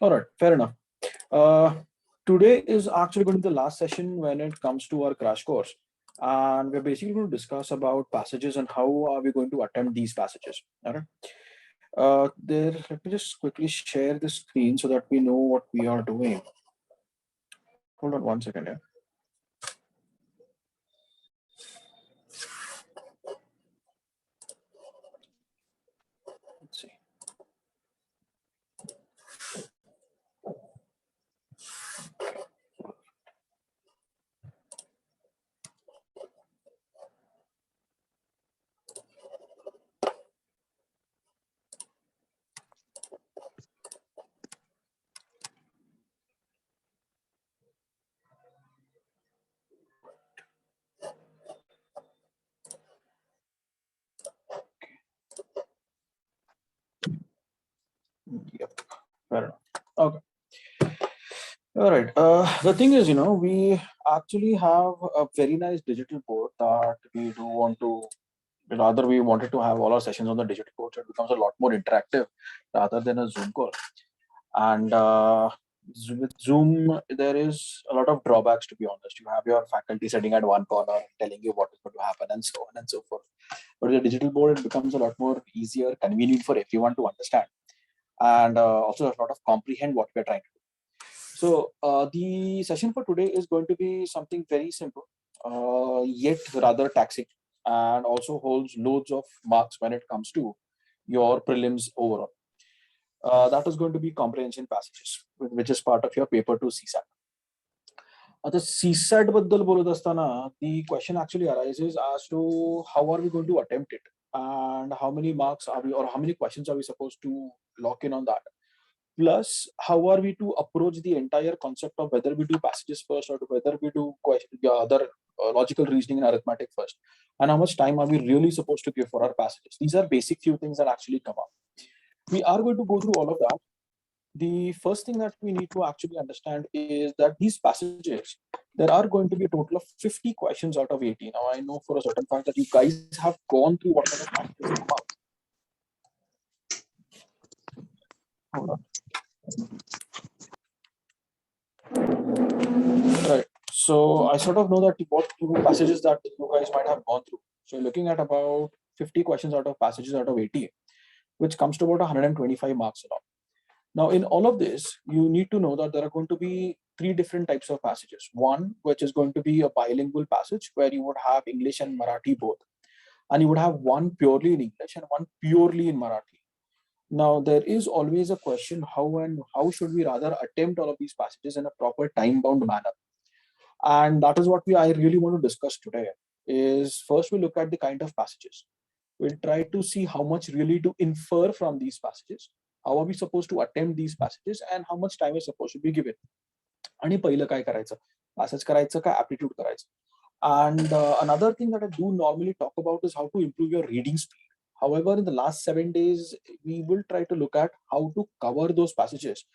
All right, fair enough. Uh, Today is actually going to be the last session when it comes to our crash course. And we're basically going to discuss about passages and how are we going to attempt these passages. All right. Let me just quickly share the screen so that we know what we are doing. Hold on one second here. Let's see. Yep. Fair enough. Okay. All right. The thing is, we actually have a very nice digital board that we do want to, rather we wanted to have all our sessions on the digital board, so it becomes a lot more interactive rather than a Zoom call. And with Zoom, there is a lot of drawbacks, to be honest. You have your faculty sitting at one corner telling you what is going to happen and so on and so forth. But with the digital board, it becomes a lot more easier, convenient for everyone to understand, and also a lot of comprehend what we're trying to do. So the session for today is going to be something very simple, yet rather taxing, and also holds loads of marks when it comes to your prelims overall. That is going to be comprehension passages, which is part of your paper 2 CSAT. आता CSAT बद्दल बोलत असताना the question actually arises as to how are we going to attempt it, and how many marks are we, or how many questions are we supposed to lock in on that. Plus, how are we to approach the entire concept of whether we do passages first or whether we do other logical reasoning and arithmetic first, and how much time are we really supposed to give for our passages. These are basic few things that actually come up. We are going to go through all of that. The first thing that we need to actually understand is that these passages, there are going to be a total of 50 questions out of 80. Now, I know for a certain fact that you guys have gone through what kind of passages come up. Hold on. Right. So I sort of know that what passages that you guys might have gone through. So looking at about 50 questions out of passages out of 80, which comes to about 125 marks along. Now, in all of this, you need to know that there are going to be three different types of passages. One, which is going to be a bilingual passage where you would have English and Marathi both. And you would have one purely in English and one purely in Marathi. Now, there is always a question how should we rather attempt all of these passages in a proper time-bound manner. And that is what I really want to discuss today. Is first we look at the kind of passages. We'll try to see how much really to infer from these passages. How are we supposed to attempt these passages, and how much time is supposed to be given. आणि पहिलं काय करायचं, passage करायचं का aptitude करायचं. And another thing that I do normally talk about is how to improve your reading speed. However, in the last 7 days, we will try to look at how to cover those passages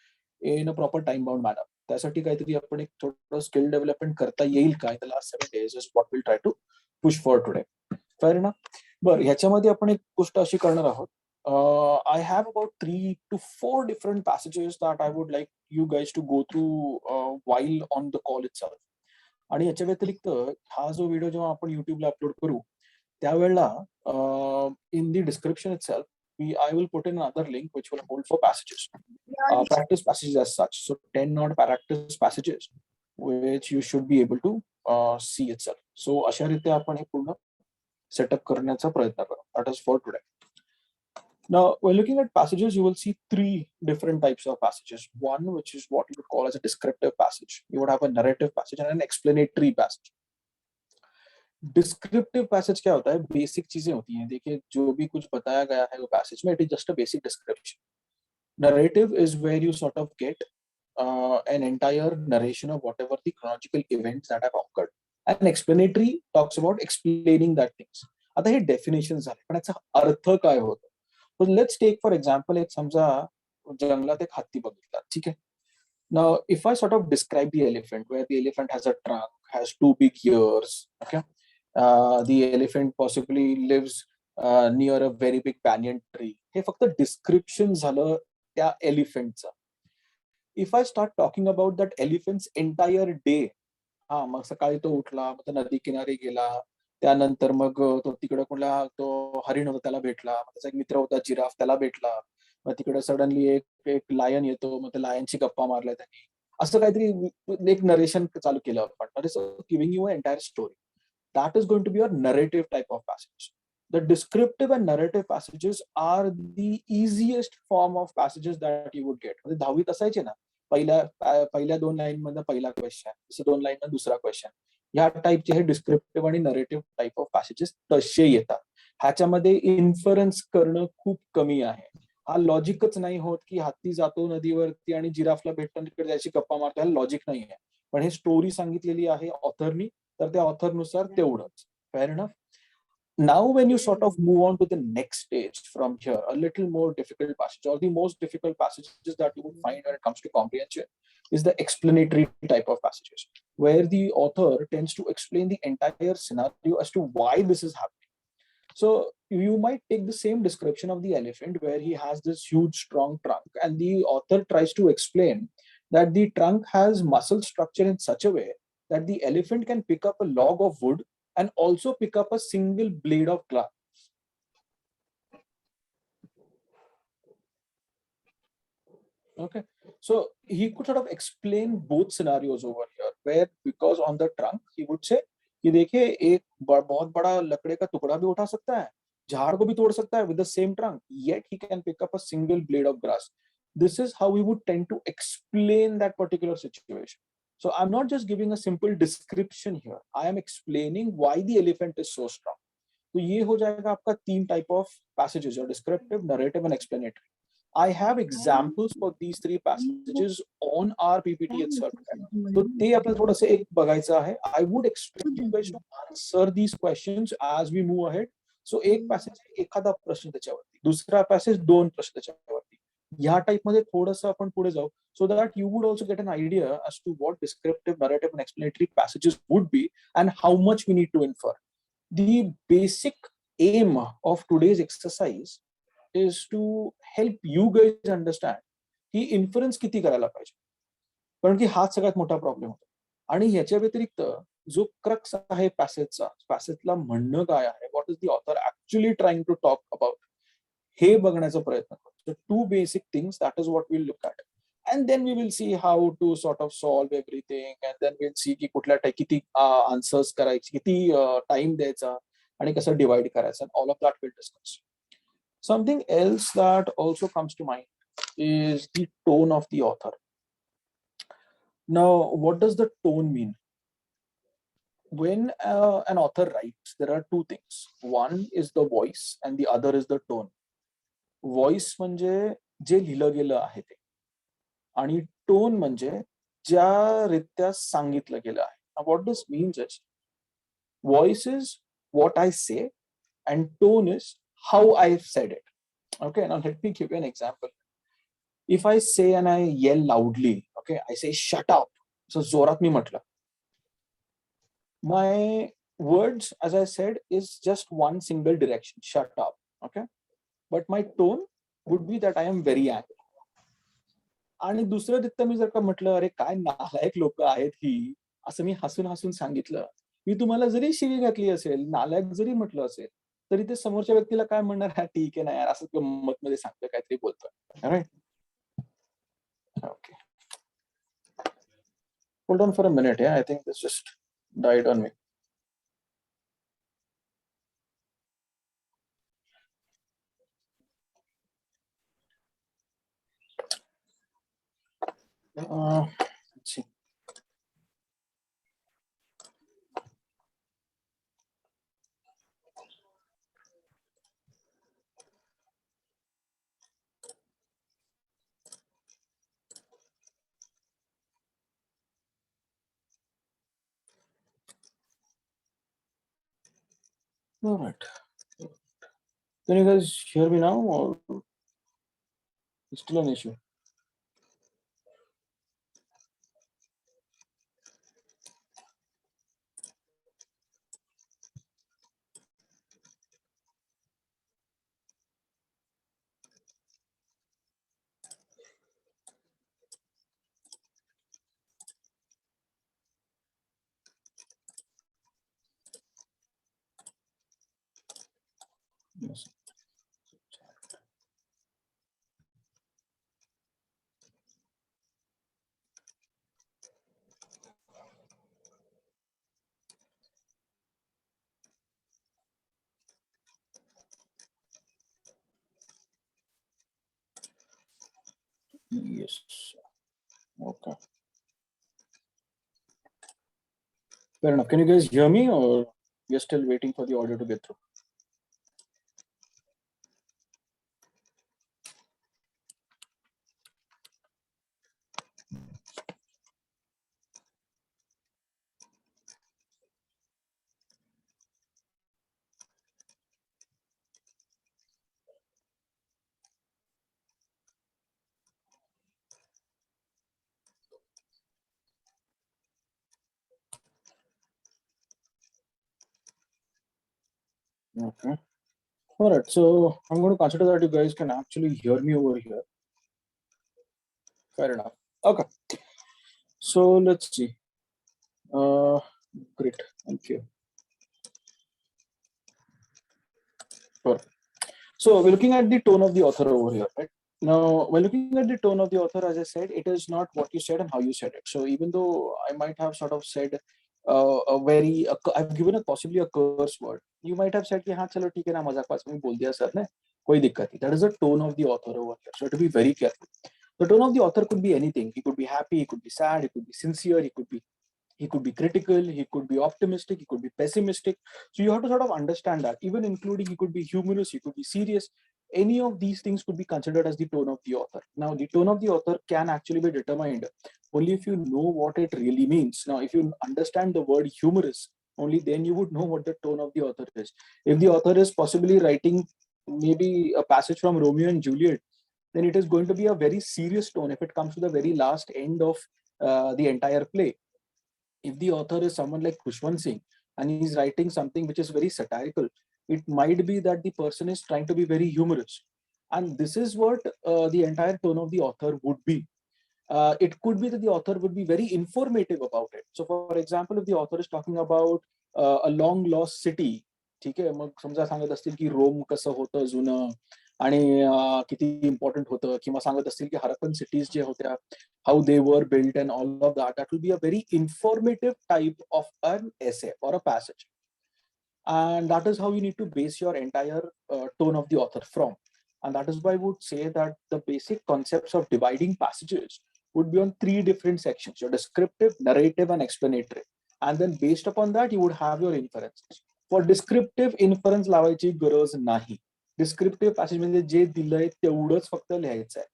in a proper time-bound manner. त्यासाठी काहीतरी आपण एक थोडं skill development करता येईल का in the last 7 days is what will try to push for today. Fair ना. बरं, ह्याच्यामध्ये आपण एक गोष्ट अशी करणार आहोत. I have about 3 to 4 different passages that I would like you guys to go through while on the call itself. आणि याच्या व्यतिरिक्त हा जो व्हिडिओ जेव्हा आपण युट्यूबला अपलोड करू त्यावेळेला in the description itself I will put in another link which will hold for passages, practice passages as such. So 10 odd practice passages which you should be able to see itself. So अशा रीते आपण हे पूर्ण setup करण्याचा प्रयत्न करू. That is for today. Now, when looking at passages, you will see three different types of passages. One, which is what you would call as a descriptive passage. You would have a narrative passage and an explanatory passage. Descriptive passage क्या होता है, basic चीजें होती हैं. देखिए, जो भी कुछ बताया गया है वो पैसेज में, it is just a basic description. Narrative is where you sort of get an entire narration of whatever the chronological events that have occurred. And explanatory talks about explaining that things. आता हे definition झाले, पण याचा अर्थ काय होतो. So let's take for example, एक समजा जंगलात एक हत्ती बघितला, ठीक आहे. Now, if I sort of describe the elephant, where the elephant has a trunk, has 2 big ears, okay, the elephant possibly lives near a very big banyan tree. हे फक्त description झालं त्या एलिफंटचं. if I start talking about that elephant's entire day, हा मग सकाळी तो उठला, मग तो नदी किनारी गेला, त्यानंतर मग तो तिकडे कुठला तो हरिण होता त्याला भेटला, मग त्याचा एक मित्र होता जिराफ त्याला भेटला, मग तिकडे सडनली एक एक लायन येतो, मग त्या लायनची गप्पा मारल्या त्यांनी, असं काहीतरी एक नरेशन चालू केलं आपण, giving you a entire story. That is going to be a narrative type of passage. The descriptive and narrative passages are the easiest form of passages that you would get. म्हणजे दहावीत असायचे ना, पहिल्या 2 line मध्ये पहिला question, दुसऱ्या 2 line मध्ये दुसरा क्वेश्चन, या टाइपचे हे डिस्क्रिप्टिव्ह आणि नरेटिव्ह टाइप ऑफ पॅसेजेस तसे येतात. ह्याच्यामध्ये इन्फरन्स करणं खूप कमी आहे. हा लॉजिकच नाही होत की हत्ती जातो नदीवरती आणि जिराफला भेटतो तिकडे त्याची गप्पा मारतो, ह्याला लॉजिक नाही आहे. पण हे स्टोरी सांगितलेली आहे ऑथरनी, तर त्या ऑथरनुसार तेवढंच. Fair enough. Now when you sort of move on to the next stage from here, a little more difficult passage, or the most difficult passages that you would find when it comes to comprehension is the explanatory type of passages, where the author tends to explain the entire scenario as to why this is happening. So you might take the same description of the elephant where he has this huge strong trunk, and the author tries to explain that the trunk has muscle structure in such a way that the elephant can pick up a log of wood and also pick up a single blade of grass. Okay, so he could sort of explain both scenarios over here, where because on the trunk he would say कि देखिए एक बहुत बड़ा लकड़े का टुकड़ा भी उठा सकता है, झाड़ को भी तोड़ सकता है with the same trunk, yet he can pick up a single blade of grass. This is how we would tend to explain that particular situation. So I'm not just giving a simple description here, I am explaining why the elephant is so strong. तो ये हो जाएगा आपका 3 type of passages, your descriptive, narrative and explanatory. I have examples for these 3 passages on our PPT itself. So ते आपल्याला थोडंसं एक बघायचं आहे. I would expect you guys to answer these questions as we move ahead. So एक passage एखादा प्रश्न त्याच्यावरती, दुसरा passage 2 प्रश्न त्याच्यावरती. ह्या टाइप मध्ये थोडंसं आपण पुढे जाऊ, so that you would also get an idea as to what descriptive, narrative and explanatory passages would be and how much we need to infer. The basic aim of today's exercise is to help you guys understand की inference किती करायला पाहिजे, कारण की हाच सगळ्यात मोठा problem होतो. आणि ह्याच्या व्यतिरिक्त जो क्रक्स आहे पॅसेजला म्हणणं काय आहे, what is the author actually trying to talk about, हे बघण्याचा प्रयत्न करतो. Two basic things, that is what will look at. And then we will see how to sort of solve everything, and then we'll see की कुठल्या किती answers करायची, किती time द्यायचा आणि कसं डिवाइड करायचं, all of that we'll discuss. Something else that also comes to mind is the tone of the author. Now, what does the tone mean? When an author writes, there are two things. One is the voice and the other is the tone. Voice म्हणजे जे लिहिलं गेलं आहे ते, आणि tone म्हणजे ज्या रित्या सांगितलं गेलं आहे. Now, what this means is, voice is what I say and tone is how I've said it. Okay, now let me give you an example. If I say and I yell loudly, okay, I say shut up. So जोरात मी म्हटलं. My words, as I said, is just one single direction, shut up. Okay, but my tone would be that I am very angry. आणि दुसऱ्या रित्या मी जर का म्हटलं अरे काय नालायक लोक आहेत ही, असं मी हसून हसून सांगितलं, मी तुम्हाला जरी शिवी घातली असेल, नालायक जरी म्हटलं असेल, तरी ते समोरच्या व्यक्तीला काय म्हणणार, हा ठीक आहे ना यार, असं गंमत मध्ये सांगतोय, काहीतरी बोलतोय. Right. Okay. Hold on for a minute. Yeah, I think this just died on me. Let's see. All right. Can you guys hear me now, or it's still an issue? Yes. Yes. Okay. Fair enough. Can you guys hear me, or you're still waiting for the audio to get through? Okay. All right. So I'm going to consider that you guys can actually hear me over here. Fair enough. Okay. So let's see. Uh, Great. Thank you. Perfect. So we're looking at the tone of the author over here, right? Now, when looking at the tone of the author, as I said, it is not what you said and how you said it. So even though I might have sort of said I've given a possibly a curse word, you might have said कि हाँ चलो ठीक है ना मजाक में बोल दिया सर ने कोई दिक्कत नहीं. That is the tone of the author over here. So to be very careful. The tone of the author could be anything. He could be happy, he could be sad, he could be sincere, he could be critical, he could be optimistic, he could be pessimistic. So you have to sort of understand that, even including he could be humorous, he could be serious. Any of these things could be considered as the tone of the author. Now, the tone of the author can actually be determined only if you know what it really means. Now, if you understand the word humorous, only then you would know what the tone of the author is. If the author is possibly writing maybe a passage from Romeo and Juliet, then it is going to be a very serious tone if it comes to the very last end of the entire play. If the author is someone like Khushwant Singh and he's writing something which is very satirical, it might be that the person is trying to be very humorous. And this is what the entire tone of the author would be. It could be that the author would be very informative about it. So, for example, if the author is talking about a long lost city, ठीक आहे मग समजा सांगत असतील की रोम कसं होतं जुनं आणि किती इम्पॉर्टंट होतं किंवा सांगत असतील की हरप्पन सिटीज जे होत्या how they were built and all of that. That will be a very informative type of an essay or a passage. And that is how you need to base your entire tone of the author from. And that is why I would say that the basic concepts of dividing passages would be on three different sections: your descriptive, narrative, and explanatory. And then based upon that, you would have your inferences. For descriptive, inference लावायची गरज नाही. Descriptive passage मध्ये जे दिलंय तेवढंच फक्त लिहायचं आहे.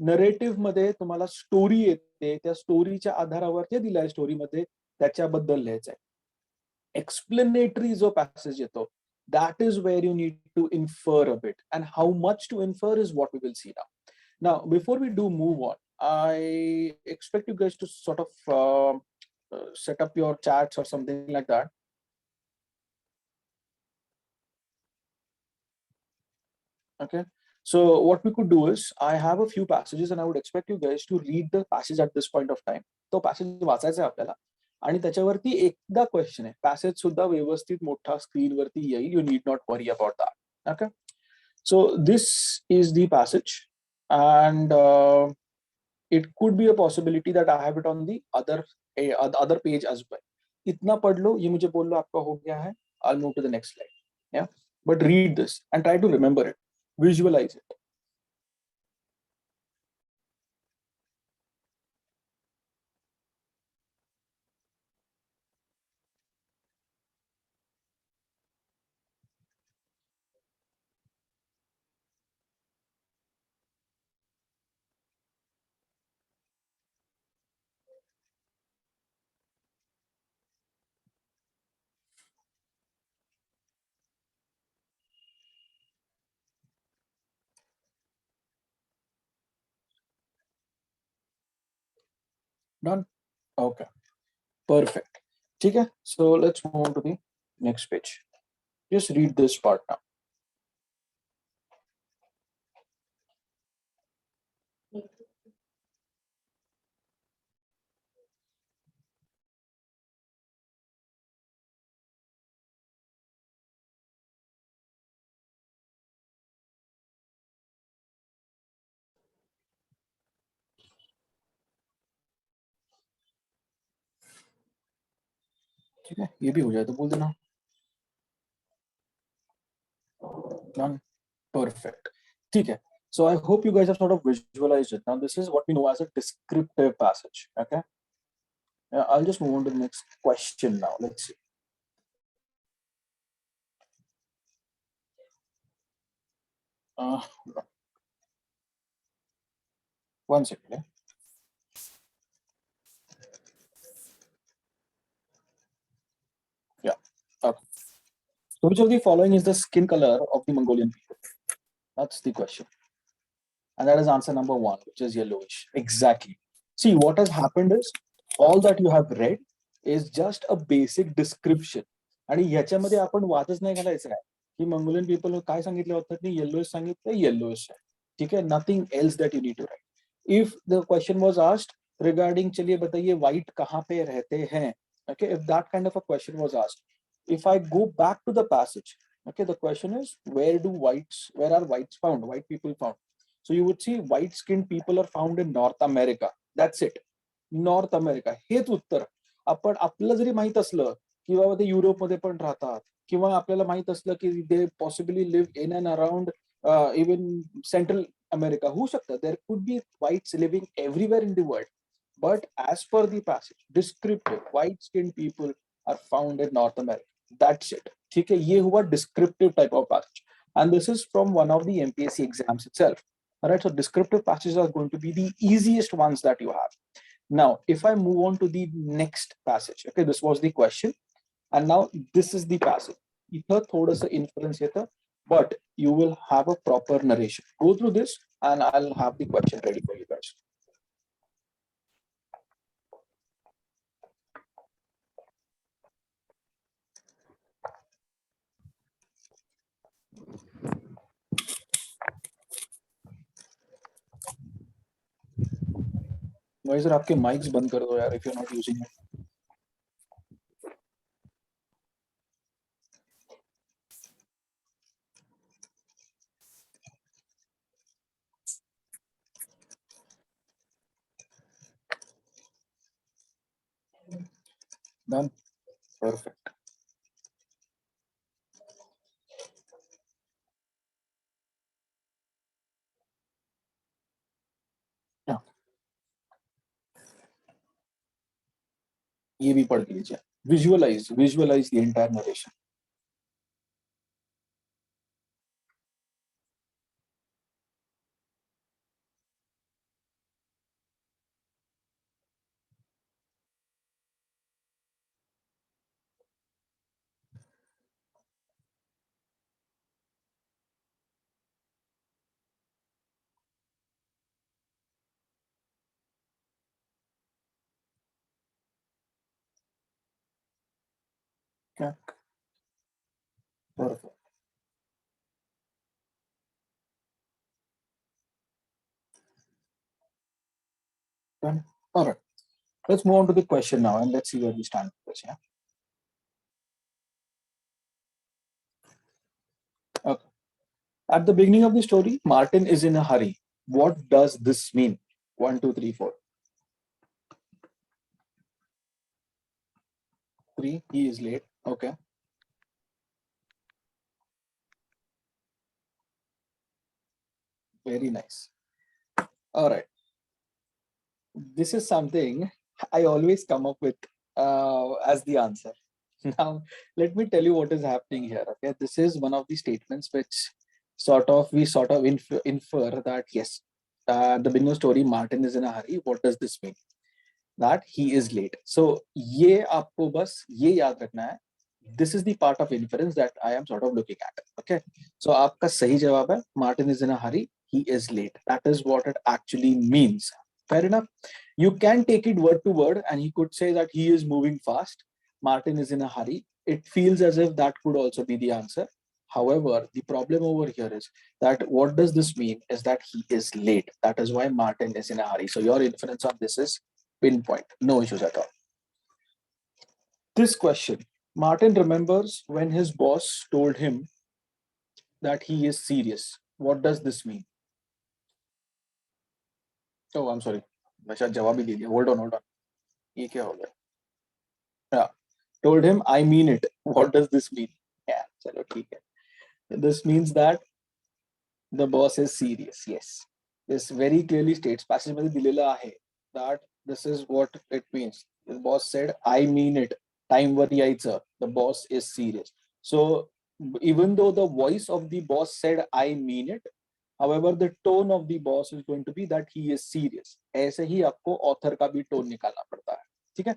Narrative मध्ये तुम्हाला स्टोरी येते, त्या स्टोरीच्या आधारावर जे दिलंय स्टोरीमध्ये त्याच्याबद्दल लिहायचं आहे. Explanatory जो passage येतो, that is where you need to infer a bit, and how much to infer is what we will see now. Now, before we do move on, I expect you guys to sort of set up your chats or something like that. Okay. So what we could do is, I have a few passages and I would expect you guys to read the passage at this point of time. तो passage वाचायचा आहे आपल्याला आणि त्याच्यावरती एकदा question आहे. Passage सुद्धा व्यवस्थित मोठा स्क्रीनवरती येईल. You need not worry about that. Okay. So this is the passage, and it could be a possibility that I have it on the other page as well. इतना पढ़ लो, ये मुझे बोल लो आपका हो गया है. I'll move to the next slide. Yeah. But read this and try to remember it. Visualize it. Done? Okay. Perfect. Okay. So let's move on to the next page. Just read this part now. ठीक है, ये भी हो जाए तो बोल देना। Done. Perfect. ठीक है. So I hope you guys have sort of visualized it. Now this is what we know as a descriptive passage. Okay. I'll just move on to the next question now. Let's see. Hold on. One second. Yeah. Okay. So which of the following is the skin color of the Mongolian people? That's the question. And that is answer number one, which is yellowish. Exactly. See, what has happened is all that you have read is just a basic description. आणि ह्याच्यामध्ये आपण वादच नाही घालायचा आहे की Mongolian people काय सांगितलं होतं की येल्लोइश सांगितलं येल्लोइश आहे. ठीक आहे, nothing else that you need to write. If the question was asked regarding चलिए बताइए व्हाइट कहाँ पे रहते हैं, okay, if that kind of a question was asked, if I go back to the passage, okay, the question is where are whites found, white people found. So you would see white skinned people are found in North America. That's it. North America हेच उत्तर. आपण आपलं जरी माहित असलं की बाबा ते युरोपमध्ये पण राहतात किंवा आपल्याला माहित असलं की they possibly live in and around even central America होऊ शकतं. There could be whites living everywhere in the world. But as per the passage descriptive white skin people are found in North America. That's it. ठीक है, ये हुआ descriptive type of passage. And this is from one of the MPSC exams itself. All right, so descriptive passages are going to be the easiest ones that you have. Now, if I move on to the next passage, okay, this was the question, and now this is the passage. इथं थोडंसं inference येतं, but you will have a proper narration. Go through this, and I'll have the question ready for you guys. भाई sir आपके mics बंद कर दो यार if you're not using it. Done. Perfect. Yeah. ये भी पढ़ लीजिए. Visualize the entire narration. Yeah. Perfect. Done. All right. Let's move on to the question now, and let's see where we stand with this. Yeah. Okay. At the beginning of the story, Martin is in a hurry. What does this mean? 1, 2, 3, 4. 3, he is late. Okay. Very nice. All right. This is something I always come up with as the answer. Now, let me tell you what is happening here. Okay. This is one of the statements which we sort of infer that yes, the beginning of the story, Martin is in a hurry. What does this mean? That he is late. So ये आपको बस ये याद रखना है. This is the part of inference that I am sort of looking at. Okay. So आपका सही जवाब है Martin is in a hurry. He is late. That is what it actually means. Fair enough. You can take it word to word, and he could say that he is moving fast. Martin is in a hurry. It feels as if that could also be the answer. However, the problem over here is that what does this mean is that he is late. That is why Martin is in a hurry. So your inference on this is pinpoint, no issues at all. This question, Martin remembers when his boss told him that he is serious. What does this mean? Oh, I'm sorry. मैं शायद जवाब ही दे दिया. Hold on. ये क्या हो गया? Yeah. told him, I mean it. What does this mean? Yeah, chalo, theek hai. This means that the boss is serious. Yes. This very clearly states, passage मध्ये दिलेला आहे, that this is what it means. The boss said, I mean it. Time वर यायचं. The boss is serious. So even though the voice of the boss said, I mean it, however, the tone of the boss is going to be that he is serious. ऐसे ही आपको author का भी tone निकालना पड़ता है. ठीक है?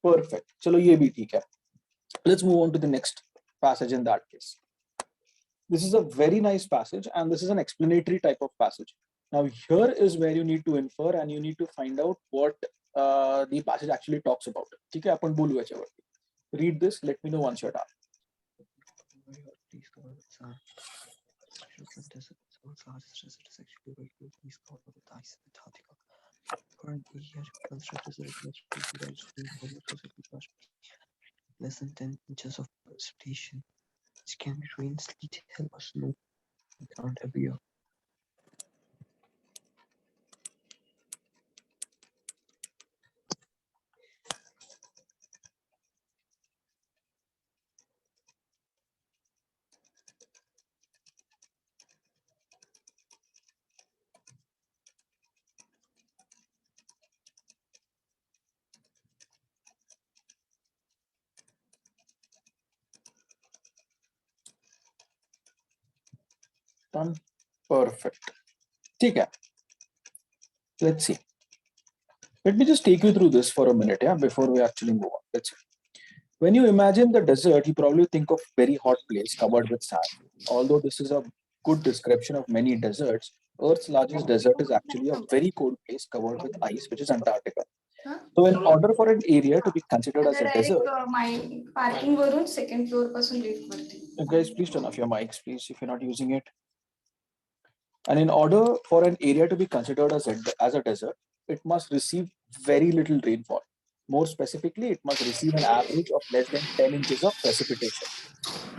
Perfect. चलो ये भी ठीक है. Let's move on to the next passage in that case. This is a very nice passage, and this is an explanatory type of passage. Now, here is where you need to infer and you need to find out what the passage actually talks about. ठीक है, अपन बोलू याच्यावरती. Read this. Let me know once you're done. Less than 10 inches of precipitation, which can be rain, sleet, hail, or snow on the ground every year. Done. Perfect. ठीक है. Let's see. Let me just take you through this for a minute, yeah, before we actually move on. Let's see. When you imagine the desert, you probably think of very hot place covered with sand. Although this is a good description of many deserts, Earth's largest desert is actually a very cold place covered with ice, which is Antarctica. So in order for an area to be considered as a desert, parking वरून second floor पासून lift करते. guys, please turn off your mics, please, if you're not using it. And in order for an area to be considered as a desert, it must receive very little rainfall. More specifically, it must receive an average of less than 10 inches of precipitation,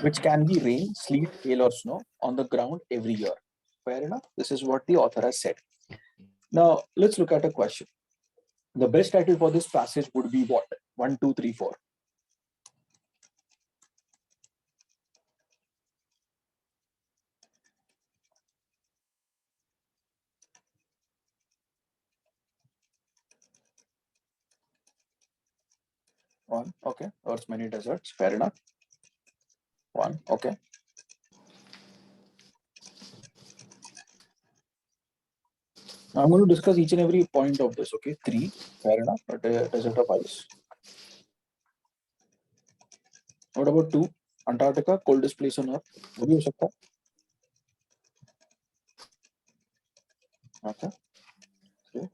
which can be rain, sleet, hail, or snow on the ground every year. Fair enough? This is what the author has said. Now, let's look at a question. The best title for this passage would be what? 1, 2, 3, 4. One, okay. Earth's many deserts. Fair enough. One, okay. Now I'm going to discuss each and every point of this, okay? 3, fair enough. A desert of ice. What about 2? Antarctica, coldest place on Earth. वो भी हो सकता है. Okay. Okay.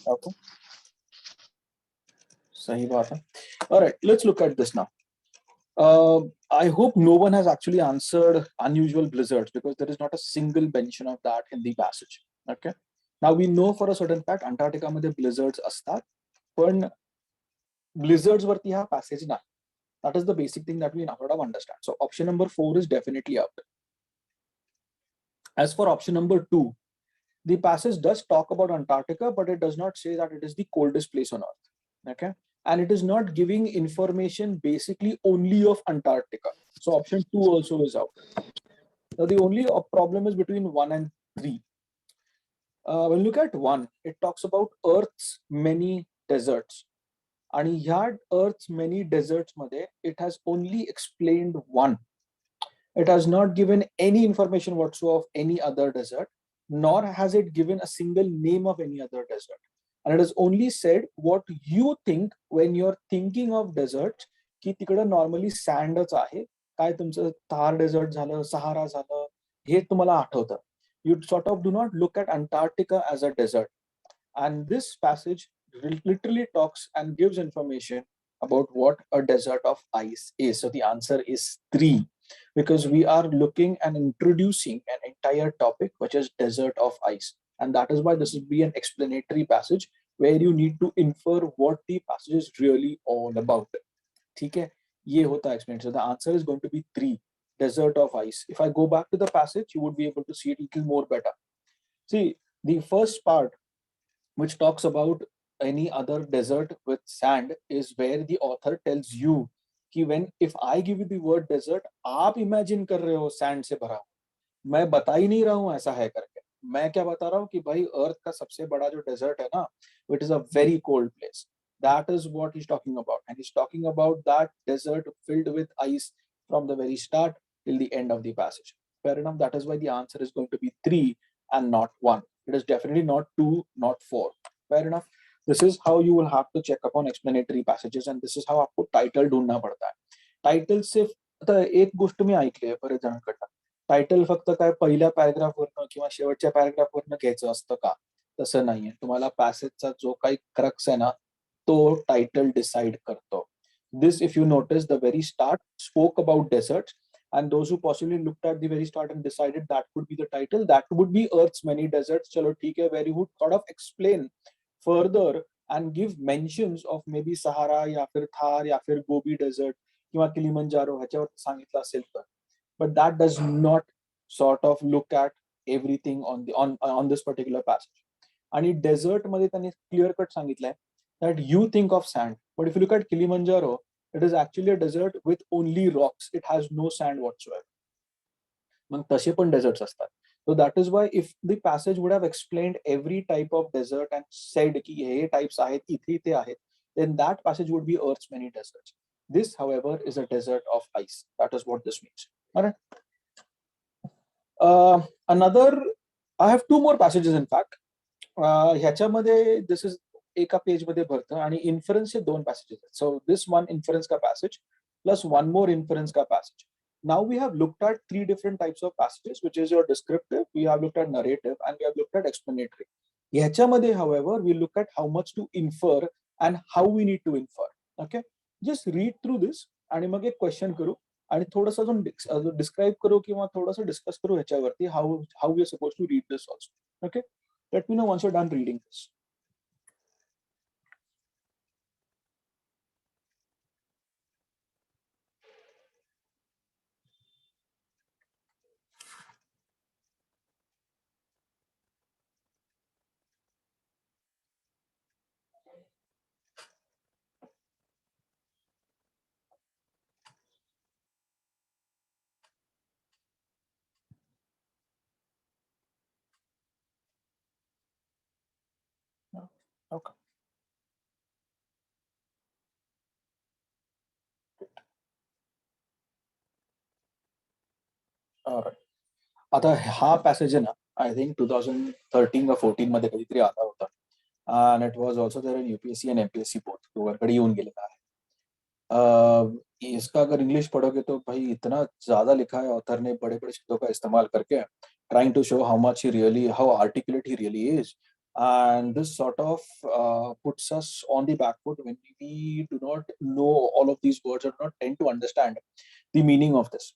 Okay. सही बात है. All right, let's look at this now. I hope no one has actually answered unusual blizzards because there is not a single mention of that in the passage. Okay. Now we know for a certain fact Antarctica मध्ये blizzards असतात, पण blizzards वरती हा passage नाही. That is the basic thing that we now have to understand. So option number 4 is definitely out. As for option number 2, the passage does talk about Antarctica, but it does not say that it is the coldest place on Earth. Okay. And it is not giving information basically only of Antarctica. So option 2 also is out. Now the only problem is between 1 and 3. When you look at 1, it talks about Earth's many deserts. And here Earth's many deserts मध्ये, it has only explained one. It has not given any information whatsoever of any other desert, nor has it given a single name of any other desert. And it has only said what you think when you're thinking of deserts, की तिकडे normally sandच आहे. काय तुमचं Thar desert झालं, सहारा झालं, हे तुम्हाला आठवतं. You sort of do not look at Antarctica as a desert. And this passage literally talks and gives information about what a desert of ice is. So the answer is 3, because we are looking and introducing an entire topic, which is desert of ice. And that is why this will be an explanatory passage where you need to infer what the passage is really all about. Okay? ये होता है explanation. So the answer is going to be 3, desert of ice. If I go back to the passage, you would be able to see it a little more better. See, the first part which talks about any other desert with sand, is where the author tells you कि when if I give you the word desert, आप imagine कर रहे हो sand से भरा हुआ, मैं बता ही नहीं रहा हूँ ऐसा है करके, मैं क्या बता रहा हूँ कि भाई अर्थ का सबसे बड़ा जो डेजर्ट है ना, it is a very cold place. That is what he's talking about, and he's talking about that desert filled with ice from the very start till the end of the passage. Fair enough. That is why the answer is going to be 3 and not 1. It is definitely not 2, not 4. Fair enough. This is how you will have to check upon explanatory passages, and this is how आपको title ढूंढना पड़ता है. Title सिर्फ आता एक गोष्ट मी ऐकली आहे बरेच जणांकडनं, टायटल फक्त काय पहिल्या पॅराग्राफ वरनं किंवा शेवटच्या पॅराग्राफ वरनं घ्यायचं असतं का? तसं नाहीये. तुम्हाला पॅसेजचा जो काही क्रक्स आहे ना, तो टायटल डिसाइड करतो. This, if you notice, the very start spoke about deserts, and those who possibly looked at the very start and decided that could be the title, that would be Earth's many deserts. चलो ठीक है, where you would sort of explain further and give mentions of maybe Sahara या फिर थार या फिर गोबी dessert किंवा Kilimanjaro ह्याच्यावर सांगितलं असेल तर. But that does not sort of look at everything on this particular passage. आणि डेझर्ट मध्ये त्यांनी क्लिअर कट सांगितलंय that you think of sand, but if you look at Kilimanjaro, it is actually a desert with only rocks. It has no sand whatsoever. मग तसे पण deserts असतात. So that is why if the passage would have explained every type of desert and said की हे types आहेत, इथे इथे आहेत, then that passage would be Earth's many deserts. This, however, is a desert of ice. That is what this means. All right. I have 2 more passages in fact. ह्याच्यामध्ये this is एका page मध्ये भरतं आणि इन्फरन्सचे 2 passages आहेत. So this one inference का passage plus one more inference का passage. Now we have looked at 3 different types of passages, which is your descriptive, we have looked at narrative, and we have looked at explanatory. ह्याच्यामध्ये, however, we look at how much to infer and how we need to infer. Okay, just read through this आणि मग एक question करू आणि थोडंसं अजून describe करू किंवा थोडंसं डिस्कस करू ह्याच्यावरती how we are supposed to read this also. Okay, let me know once you're done reading this. Okay. Alright. आता हा पॅसेज आहे ना, आय थिंक 2013 का 14 मध्ये कधीतरी आला होता. And it was also there in UPSC and MPSC both. दोघांकडे येऊन गेलेला आहे. इसका अगर इंग्लिश पढ़ोगे तो भाई इतना ज्यादा लिखा है ऑथर ने बड़े बड़े शब्दों का इस्तेमाल करके, trying to show how much he really, how articulate he really is. And this sort of puts us on the back foot when we do not know all of these words or do not tend to understand the meaning of this.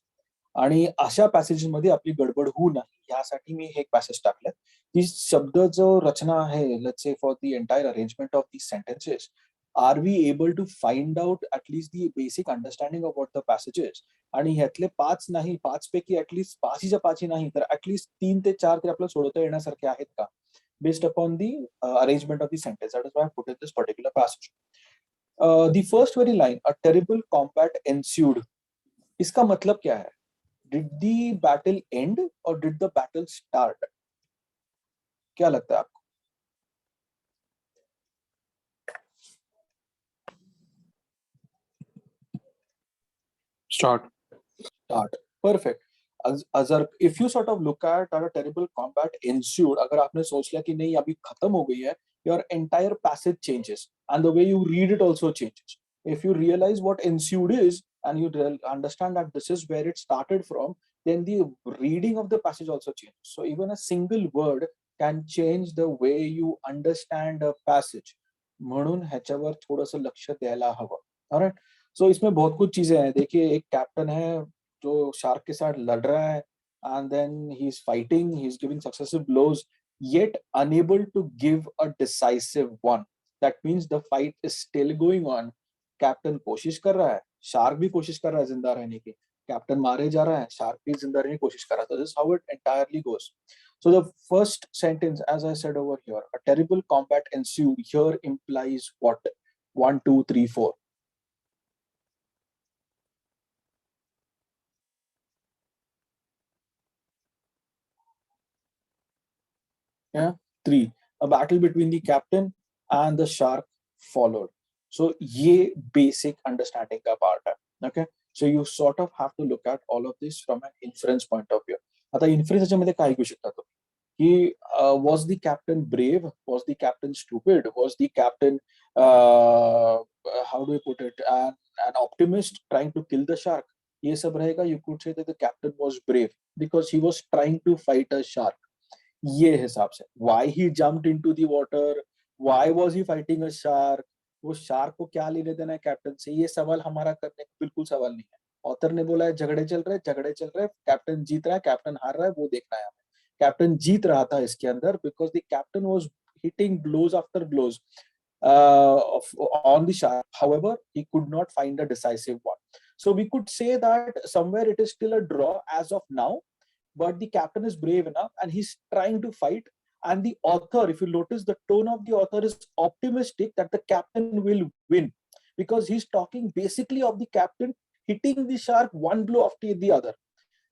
आणि अशा passages मध्ये आपली गडबड होऊ नये यासाठी मी हे passage टाकलं की शब्द जो रचना आहे, let's say for the entire arrangement of these sentences, are we able to find out at least the basic understanding of what the passages. आणि ह्यातले 5 नाही, 5 पैकी ऍटलीस्ट 5च्या 5 नाही तर ऍटलीस्ट 3 ते 4 ते आपल्याला सोडवता येण्यासारखे आहेत का, based upon the arrangement of the sentence. That is why I put in this particular passage. The first very line, a terrible combat ensued. इसका मतलब क्या है? Did the battle end or did the battle start? क्या लगता है आपको? Start. Perfect. If you sort of look at a terrible combat ensued, अगर आपने सोच लिया कि नहीं अभी खत्म हो गई है, your entire passage changes and the way you read it also changes. If you realize what ensued is and you understand that this is where it started from, then the reading of the passage also changes. So even a single word can change the way you understand a passage. म्हणून ह्याच्यावर थोडंसं लक्ष द्यायला हवं. Alright. So इसमें बहुत कुछ चीजें हैं. देखिए एक कैप्टन है जो शार्क के साथ लड़ रहा है, and then he's fighting, he's giving successive blows, yet unable to give a decisive one. That means the fight is still going on. Captain कोशिश कर रहा है, शार्क भी कोशिश कर रहा है जिंदा रहने की, कैप्टन मारे जा रहा है, शार्क भी जिंदा रहने की कोशिश कर रहा है. So this is how it entirely goes. So the first sentence, as I said over here, a terrible combat ensued, here implies what? 1, 2, 3, 4. Yeah, 3. A battle between the captain and the shark followed. So ये basic understanding का part है. Okay, so you sort of have to look at all of this from an inference point of view. आता inference याच्यामध्ये काय घेऊ शकता तुम्ही? He was the captain brave? Was the captain stupid? Was the captain how do I put it? An optimist trying to kill the shark? ये सब रहेगा. You could say that the captain was brave because he was trying to fight a shark. ये हिसाब से why he jumped into the water, why was he fighting a shark, वो shark को क्या लेने देना है कैप्टन से, ये सवाल हमारा करने का बिल्कुल सवाल नहीं है. ऑथर ने बोला है झगड़े चल रहे, कैप्टन जीत रहा है, कैप्टन हार रहा है, वो देखना है हमें. कैप्टन जीत रहा था इसके अंदर because the captain was hitting blows after blows on the shark. However, he could not find a decisive one. So we could say that somewhere it is still a draw as of now, but the captain is brave enough and he's trying to fight. And the author, if you notice, the tone of the author is optimistic that the captain will win because he's talking basically of the captain hitting the shark one blow after the other.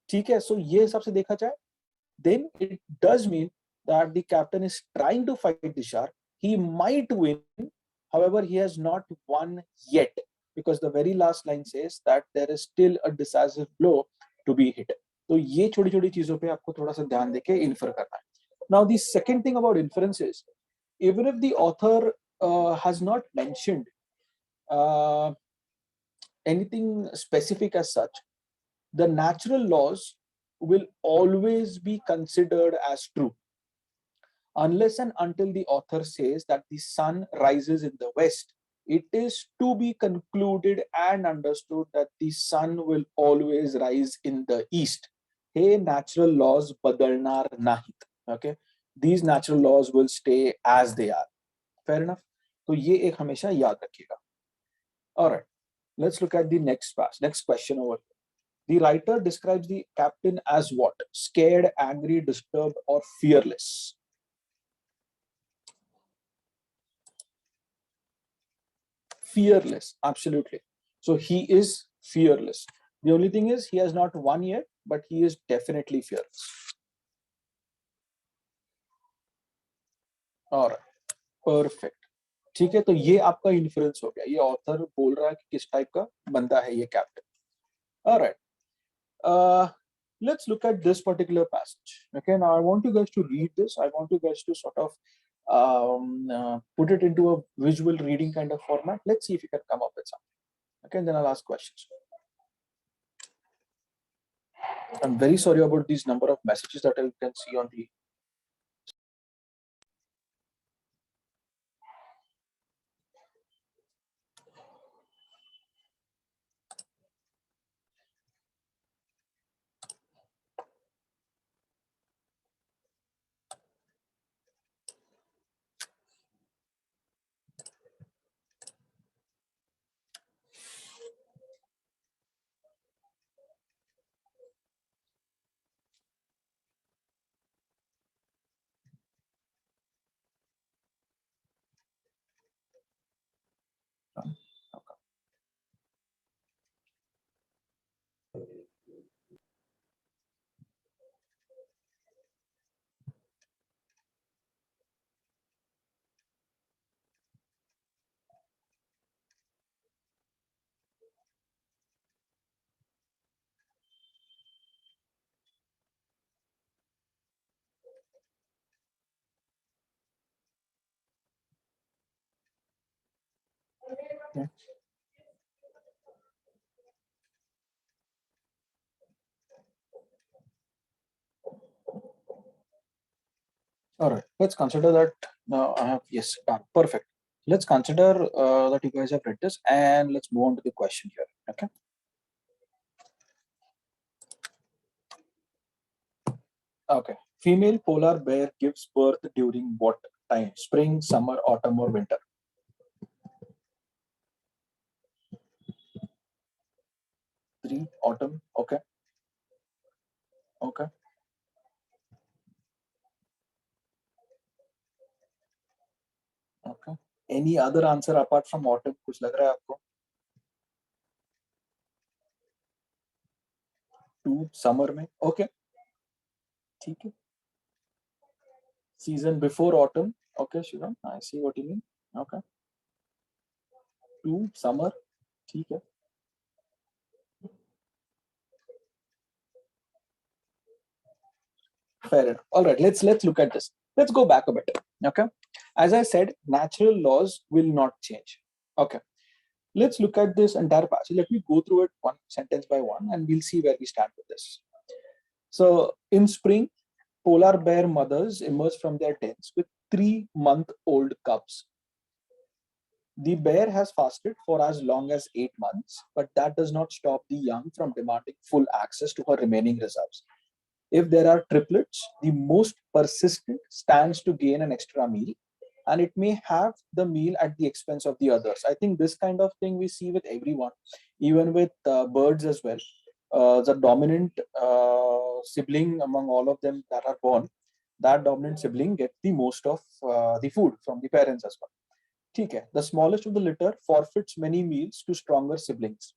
ठीक है, so ये हिसाब से देखा जाए, then it does mean that the captain is trying to fight the shark. He might win, however, he has not won yet because the very last line says that there is still a decisive blow to be hit. तो ये छोटी छोटी चीजों पे आपको थोड़ा सा ध्यान देके इन्फर करना है. Now the second thing about inference is, even if the author has not mentioned uh, anything specific as such, the natural laws will always be considered as true unless and until the author says that the sun rises in the west. It is to be concluded and understood that the sun will always rise in the east. Hey, natural laws badalnar nahit. Okay, these natural laws will stay as they are. Fair enough. तो ये एक हमेशा याद रखिएगा. All right, let's look at the next question over here. The writer describes the captain as what? Scared, angry, disturbed, or fearless? Fearless, absolutely. So he is fearless. The only thing is he has not won yet, but he is definitely fearless. All right, perfect. ठीक है, तो ये आपका influence हो गया. ये author बोल रहा है कि किस टाइप का बंदा है ये captain. All right. Let's look at this particular passage. Okay, now I want you guys to read this. I want you guys to sort of put it into a visual reading kind of format. Let's see if you can come up with something. Okay, and then I'll ask questions. I'm very sorry about these number of messages that you can see on the. Okay. Yeah. All right, let's consider that. Now I have, yes, done. Perfect. Let's consider that you guys have read this and let's move on to the question here. Okay. Okay. Female polar bear gives birth during what time? Spring, summer, autumn, or winter? Three, autumn. Okay. Okay. Any other answer apart from autumn? कुछ लग रहा है आपको? To summer में? Okay. ठीक है. Season before autumn. Okay, Shivam. I see what you mean. Okay. To summer. ठीक है. Fair enough. All right, let's look at this. Let's go back a bit. Okay. As I said, natural laws will not change. Okay. Let's look at this entire passage. Let me go through it one sentence by one, and we'll see where we stand with this. So, in spring, polar bear mothers emerge from their dens with 3-month-old cubs. The bear has fasted for as long as 8 months, but that does not stop the young from demanding full access to her remaining reserves. If there are triplets, the most persistent stands to gain an extra meal, and it may have the meal at the expense of the others. I think this kind of thing we see with everyone, even with birds as well. The dominant sibling among all of them that are born, that dominant sibling gets the most of the food from the parents as well. Okay. The smallest of the litter forfeits many meals to stronger siblings.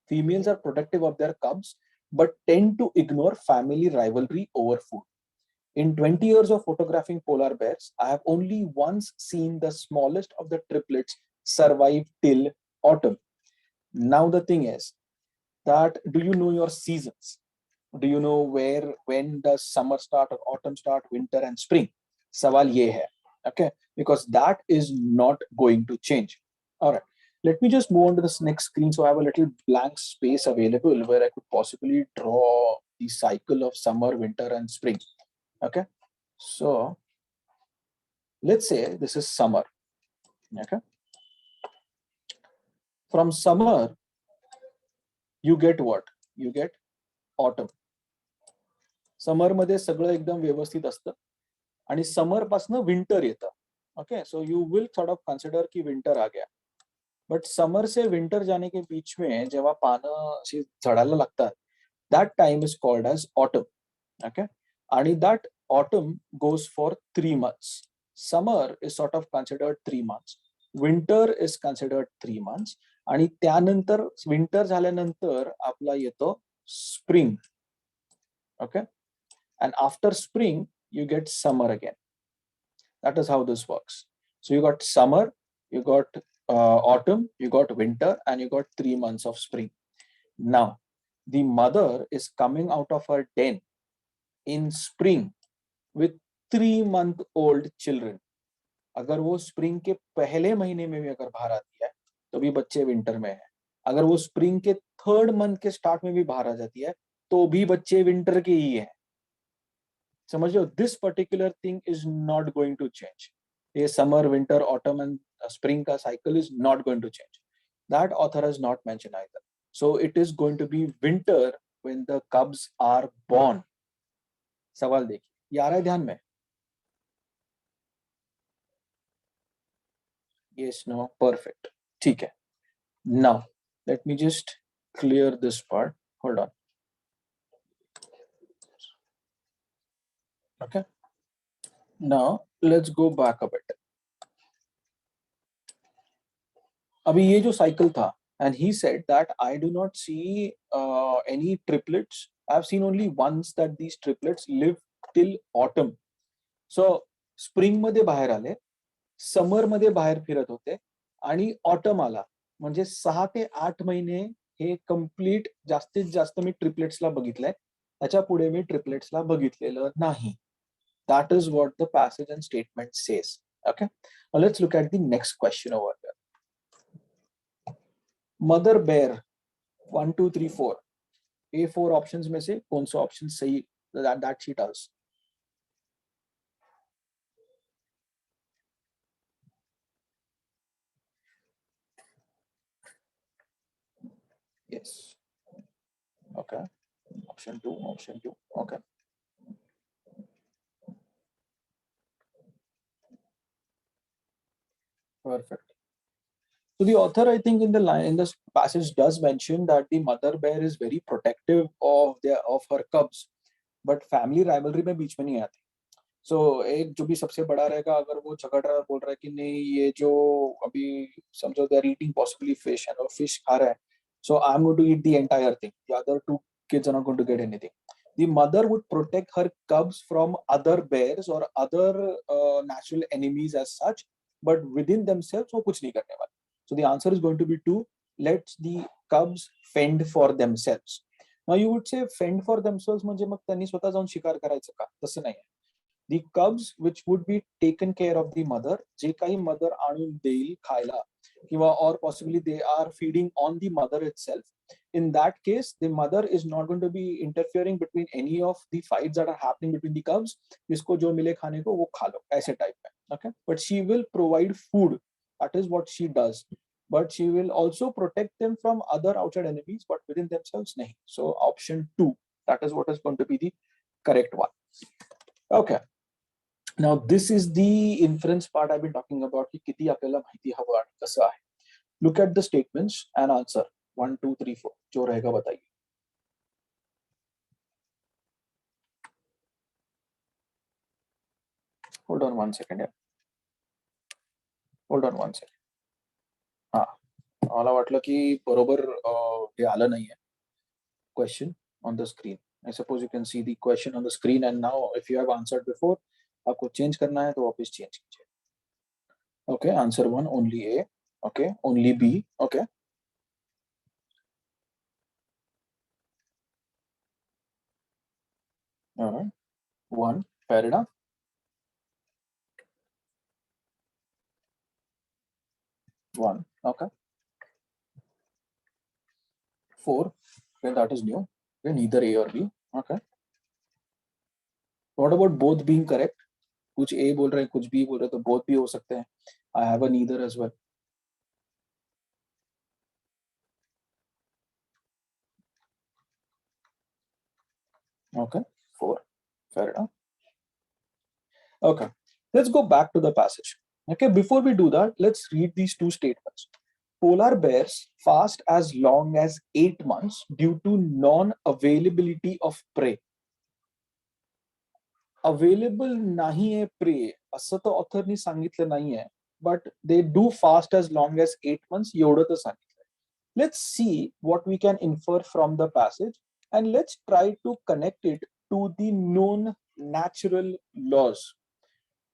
Females are protective of their cubs, but tend to ignore family rivalry over food. In 20 years of photographing polar bears, I have only once seen the smallest of the triplets survive till autumn. Now the thing is that, do you know your seasons? Do you know when does summer start or autumn start, winter and spring? Sawal ye hai. Okay, because that is not going to change. All right. Let me just move on to this next screen so I have a little blank space available where I could possibly draw the cycle of summer, winter, and spring. Okay, so let's say this is summer. Okay, from summer, you get what? You get autumn. Summer मध्ये सगळं एकदम व्यवस्थित असतं आणि summer पासनं winter येतं. Okay, so you will sort of consider कि winter आ गया. बट समर से विंटर जाने के बीच में जेव्हा पानं अशी झडायला लागतात, that time is called as autumn. Okay, आणि that autumn goes for 3 months. Summer is sort of considered 3 months. Winter is considered 3 months. आणि त्यानंतर विंटर झाल्यानंतर आपला येतो spring. Okay, and after spring you get summer again. That is how this works. So you got summer, you got autumn, you got winter, and you got 3 months of spring. Now, the mother is coming out of her den in spring with 3-month-old children. अगर वो spring के पहले महीने में भी अगर बाहर आती है तो भी बच्चे विंटर में है. अगर वो स्प्रिंग के 3rd मंथ के स्टार्ट में भी बाहर आ जाती है तो भी बच्चे विंटर के ही हैं. समझ लो, this particular thing is not going to change. ये summer, winter, autumn and spring का cycle is not going to change. That author has not mentioned either. So it is going to be winter when the cubs are born. सवाल देखिए, ये आ रहा है ध्यान में? Yes, no, perfect. ठीक है. Now let me just clear this part. Hold on. Okay. Now let's go back a bit. अभी ये जो cycle था, and he said that I do not see any triplets. I've seen only once that these triplets live till autumn. So spring मध्ये बाहेर आले, summer मध्ये बाहेर फिरत होते आणि autumn आला. म्हणजे 6 ते 8 महिने हे complete जास्तीत जास्त मी tripletsला बघितलंय. त्याच्या पुढे मी tripletsला बघितलेलं नाही. That is what the passage and statement says. Okay. Now let's look at the next question over here. Mother bear 1 2 3 4. ये 4 options में से कौन सा option सही that she does? Yes. Okay. Option 2. Okay. Perfect. So the author, I think, in this passage does mention that the mother bear is very protective of her cubs, but family rivalry में बीच में नहीं आती. सो एक जो भी सबसे बड़ा रहेगा, अगर वो झगड़ रहा है, बोल रहा है कि नहीं ये जो अभी समझो they are eating possibly fish and वो फिश खा रहा है, so I'm going to eat the entire thing. The other two kids are not going to get anything. The mother would protect her cubs from other bears or other natural enemies as such, but within themselves वो कुछ नहीं करने वाले. So the answer is going to be 2. Let the cubs fend for themselves. Now you would say fend for themselves म्हणजे मग त्यांनी स्वतः जाऊन शिकार करायचं का? तसं नाही. The cubs which would be taken care of the mother, जे काही mother आणून देईल खायला किंवा or possibly they are feeding on the mother itself. In that case, the mother is not going to be interfering between any of the fights that are happening between the cubs. इसको जो मिले खाने को वो खा लो, ऐसे type में. Okay, but she will provide food. That is what she does. But she will also protect them from other outside enemies, but within themselves nahi. So option 2, that is what is going to be the correct one. Okay. Now this is the inference part I've been talking about की किती आपल्याला माहिती हवं आणि कसं आहे. Look at the statements and answer 1 2 3 4 जो रहेगा बताइए. Hold on 1 second. Hold on 1 second. हा, मला वाटलं की बरोबर हे आलं नाहीये question on the screen. I suppose you can see the question on the screen, and now if you have answered before, आपको change करना है तो वापस change कीजिए. Okay, answer 1 only A. Okay, only B. Okay. All right. 1, fair enough. 1, okay. 4, well that is new. Okay, neither A or B. Okay. What about both being correct? कुछ A बोल रहे हैं, कुछ B बोल रहे हैं, तो both भी हो सकते हैं. I have a neither as well. Okay, 4, fair enough. Okay, let's go back to the passage. Okay, before we do that, let's read these two statements. Polar bears fast as long as 8 months due to non-availability of prey. Available नाही आहे prey असं तर ऑथरनी सांगितलं नाहीये, but they do fast as long as 8 months एवढं तर सांगितलंय. Let's see what we can infer from the passage and let's try to connect it to the known natural laws.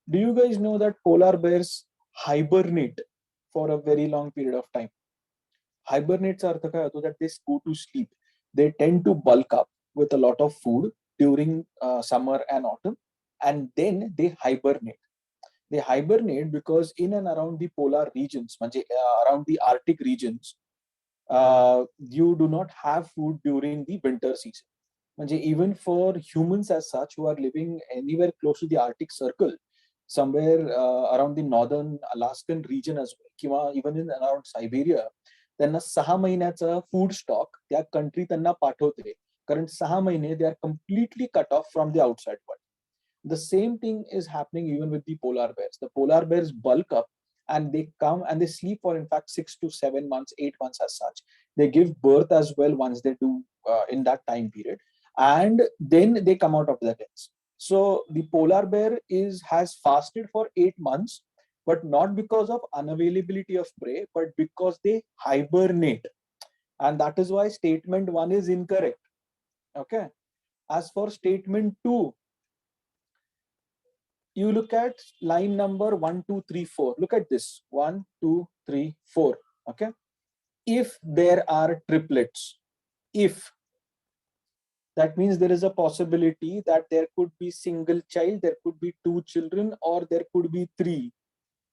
Do you guys know that polar bears hibernate for a very long period of time? Hibernate चा अर्थ काय होतो that they go to sleep. They tend to bulk up with a lot of food during summer and autumn, and then they hibernate. They hibernate because in and around the polar regions, around the Arctic regions, you do not have food during the winter season. Even for humans as such who are living anywhere close to the Arctic Circle, somewhere around the northern Alaskan region as well, किंवा even in around Siberia, त्यांना 6 महिन्याचा food stock त्या country त्यांना पाठवते, कारण 6 महिने they are completely cut off from the outside world. The same thing is happening even with the polar bears. The polar bears bulk up and they come and they sleep for in fact 6 to 7 months, 8 months as such. They give birth as well once they do in that time period, and then they come out of the nest. So the polar bear has fasted for 8 months, but not because of unavailability of prey, but because they hibernate. And that is why statement 1 is incorrect. Okay. As for statement 2, you look at line number 1 2 3 4. Look at this 1 2 3 4. Okay. If there are triplets, if, that means there is a possibility that there could be single child, there could be 2 children, or there could be 3.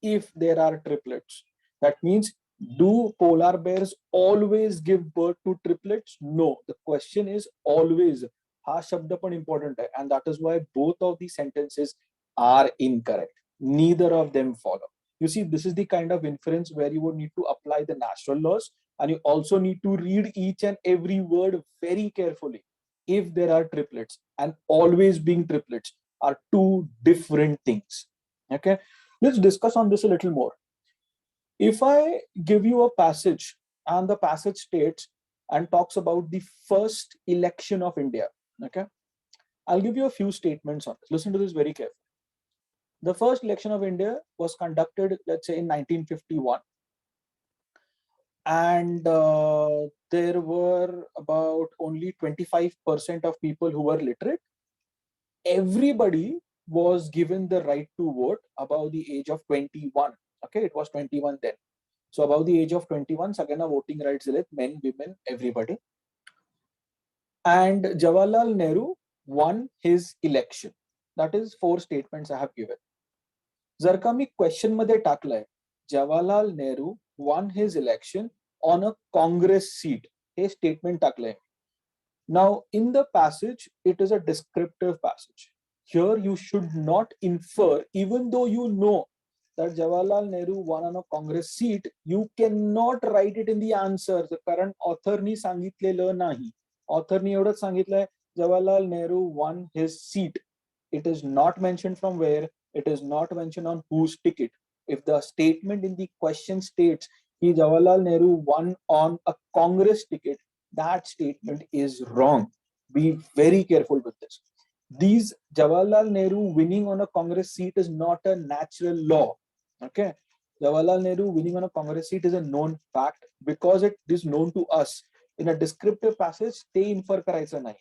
If there are triplets, that means, do polar bears always give birth to triplets? No. The question is always. Ha shabda पण important hai, and that is why both of these sentences are incorrect. Neither of them follow. You see, this is the kind of inference where you would need to apply the natural laws, and you also need to read each and every word very carefully. If there are triplets and always being triplets are two different things. Okay, let's discuss on this a little more. If I give you a passage and the passage states and talks about the first election of India, okay, I'll give you a few statements on this. Listen to this very carefully. The first election of India was conducted, let's say, in 1951. And there were about only 25% of people who were literate. Everybody was given the right to vote above the age of 21. Okay, it was 21 then. So above the age of 21, सगळ्यांना voting rights दिलेत, men, women, everybody. And Jawaharlal Nehru won his election. That is 4 statements I have given. जर का मी question मध्ये टाकलंय Jawaharlal Nehru won his election on a Congress seat, hey statement टाकलंय. Now in the passage it is a descriptive passage. Here you should not infer, even though you know that Jawaharlal Nehru won on a Congress seat, you cannot write it in the answer. कारण ऑथरनी सांगितलेलं नाही. ऑथरनी एवढंच सांगितलंय Jawaharlal Nehru won his seat. It is not mentioned from where, it is not mentioned on whose ticket. If the statement in the question states that Jawaharlal Nehru won on a Congress ticket, that statement is wrong. Be very careful with this. These Jawaharlal Nehru winning on a Congress seat is not a natural law. Okay, Jawaharlal Nehru winning on a Congress seat is a known fact because it is known to us. In a descriptive passage, ते infer करायचं नाही.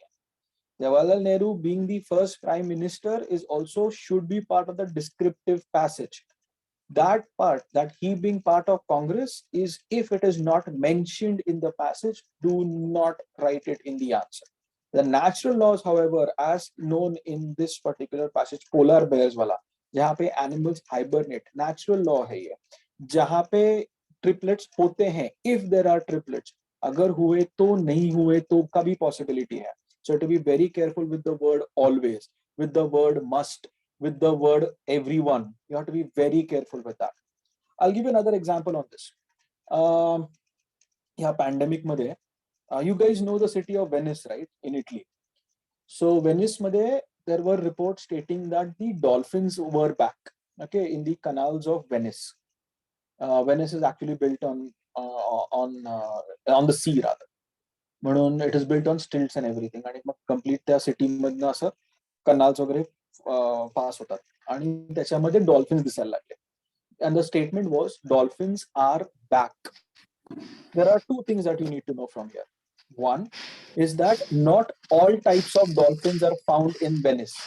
Jawaharlal Nehru being the first prime minister is also should be part of the descriptive passage. That part, that he being part of Congress, is if it is not mentioned in the passage, do not write it in the answer. The natural laws, however, as known in this particular passage, polar bears wala, जहाँ पे animals hibernate, natural law है ये. जहाँ पे triplets होते हैं, if there are triplets, अगर हुए तो नहीं हुए तो का भी possibility है. So to be very careful with the word always, with the word must, with the word everyone. You have to be very careful with that. I'll give you another example on this. Yeah, pandemic madhe, you guys know the city of Venice, right? In Italy. So Venice madhe, there were reports stating that the dolphins were back, okay, in the canals of Venice. Venice is actually built on the sea rather. म्हणून it is built on stilts and everything. आणि मग complete त्या city मधनं असं canals वगैरे pass होतात आणि त्याच्यामध्ये dolphins दिसायला लागले. And the statement was dolphins are back. There are 2 things that you need to know from here. One is that not all types of dolphins are found in Venice.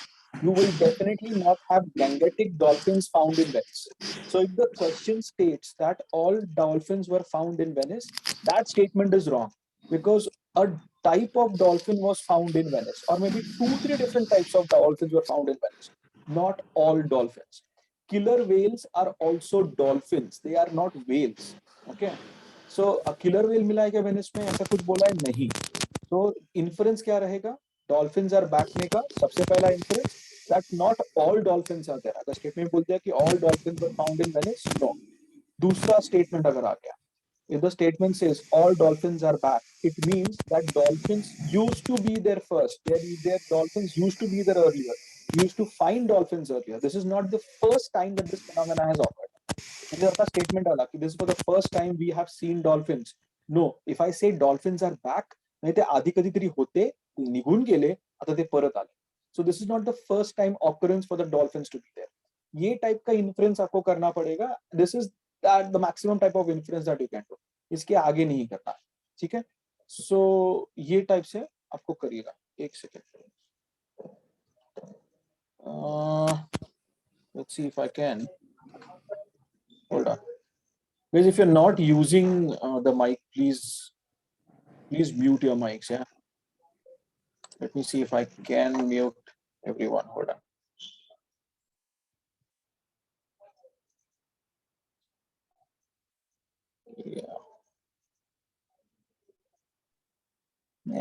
You will definitely not have gangetic dolphins found in Venice. So if the question states that all dolphins were found in Venice, that statement is wrong because a type of dolphin was found in Venice, or maybe 2-3 different types of dolphins were found in Venice. Not all dolphins. Killer whales are also dolphins. They are not whales. Okay. So a killer whale मिला है क्या Venice में, ऐसा कुछ बोला है नहीं. So inference क्या रहेगा? Dolphins are back में का सबसे पहला inference that not all dolphins are there. अगर statement बोलते हैं कि all dolphins were found in Venice, no. दूसरा statement अगर आ गया, if the statement says all dolphins are back, it means that dolphins used to be there first. Their dolphins used to be there earlier. We used to find dolphins earlier. This is not the first time that this phenomena has occurred. म्हणजे आता statement आला की this is for the first time we have seen dolphins. No, if I say dolphins are back, नाही ते आधी कधीतरी होते, निघून गेले, आता ते परत आले. So this is not the first time occurrence for the dolphins to be there. ये टाइप का inference आपको करना पड़ेगा. This is the maximum type of inference that you can do. इसके आगे नहीं करना, ठीक है? So ये टाइप से आपको करिएगा. एक second. Let's see if I can. Hold on. Guys, if you're not using the mic, please mute your mics. Yeah. Let me see if I can mute everyone. Hold on. Yeah.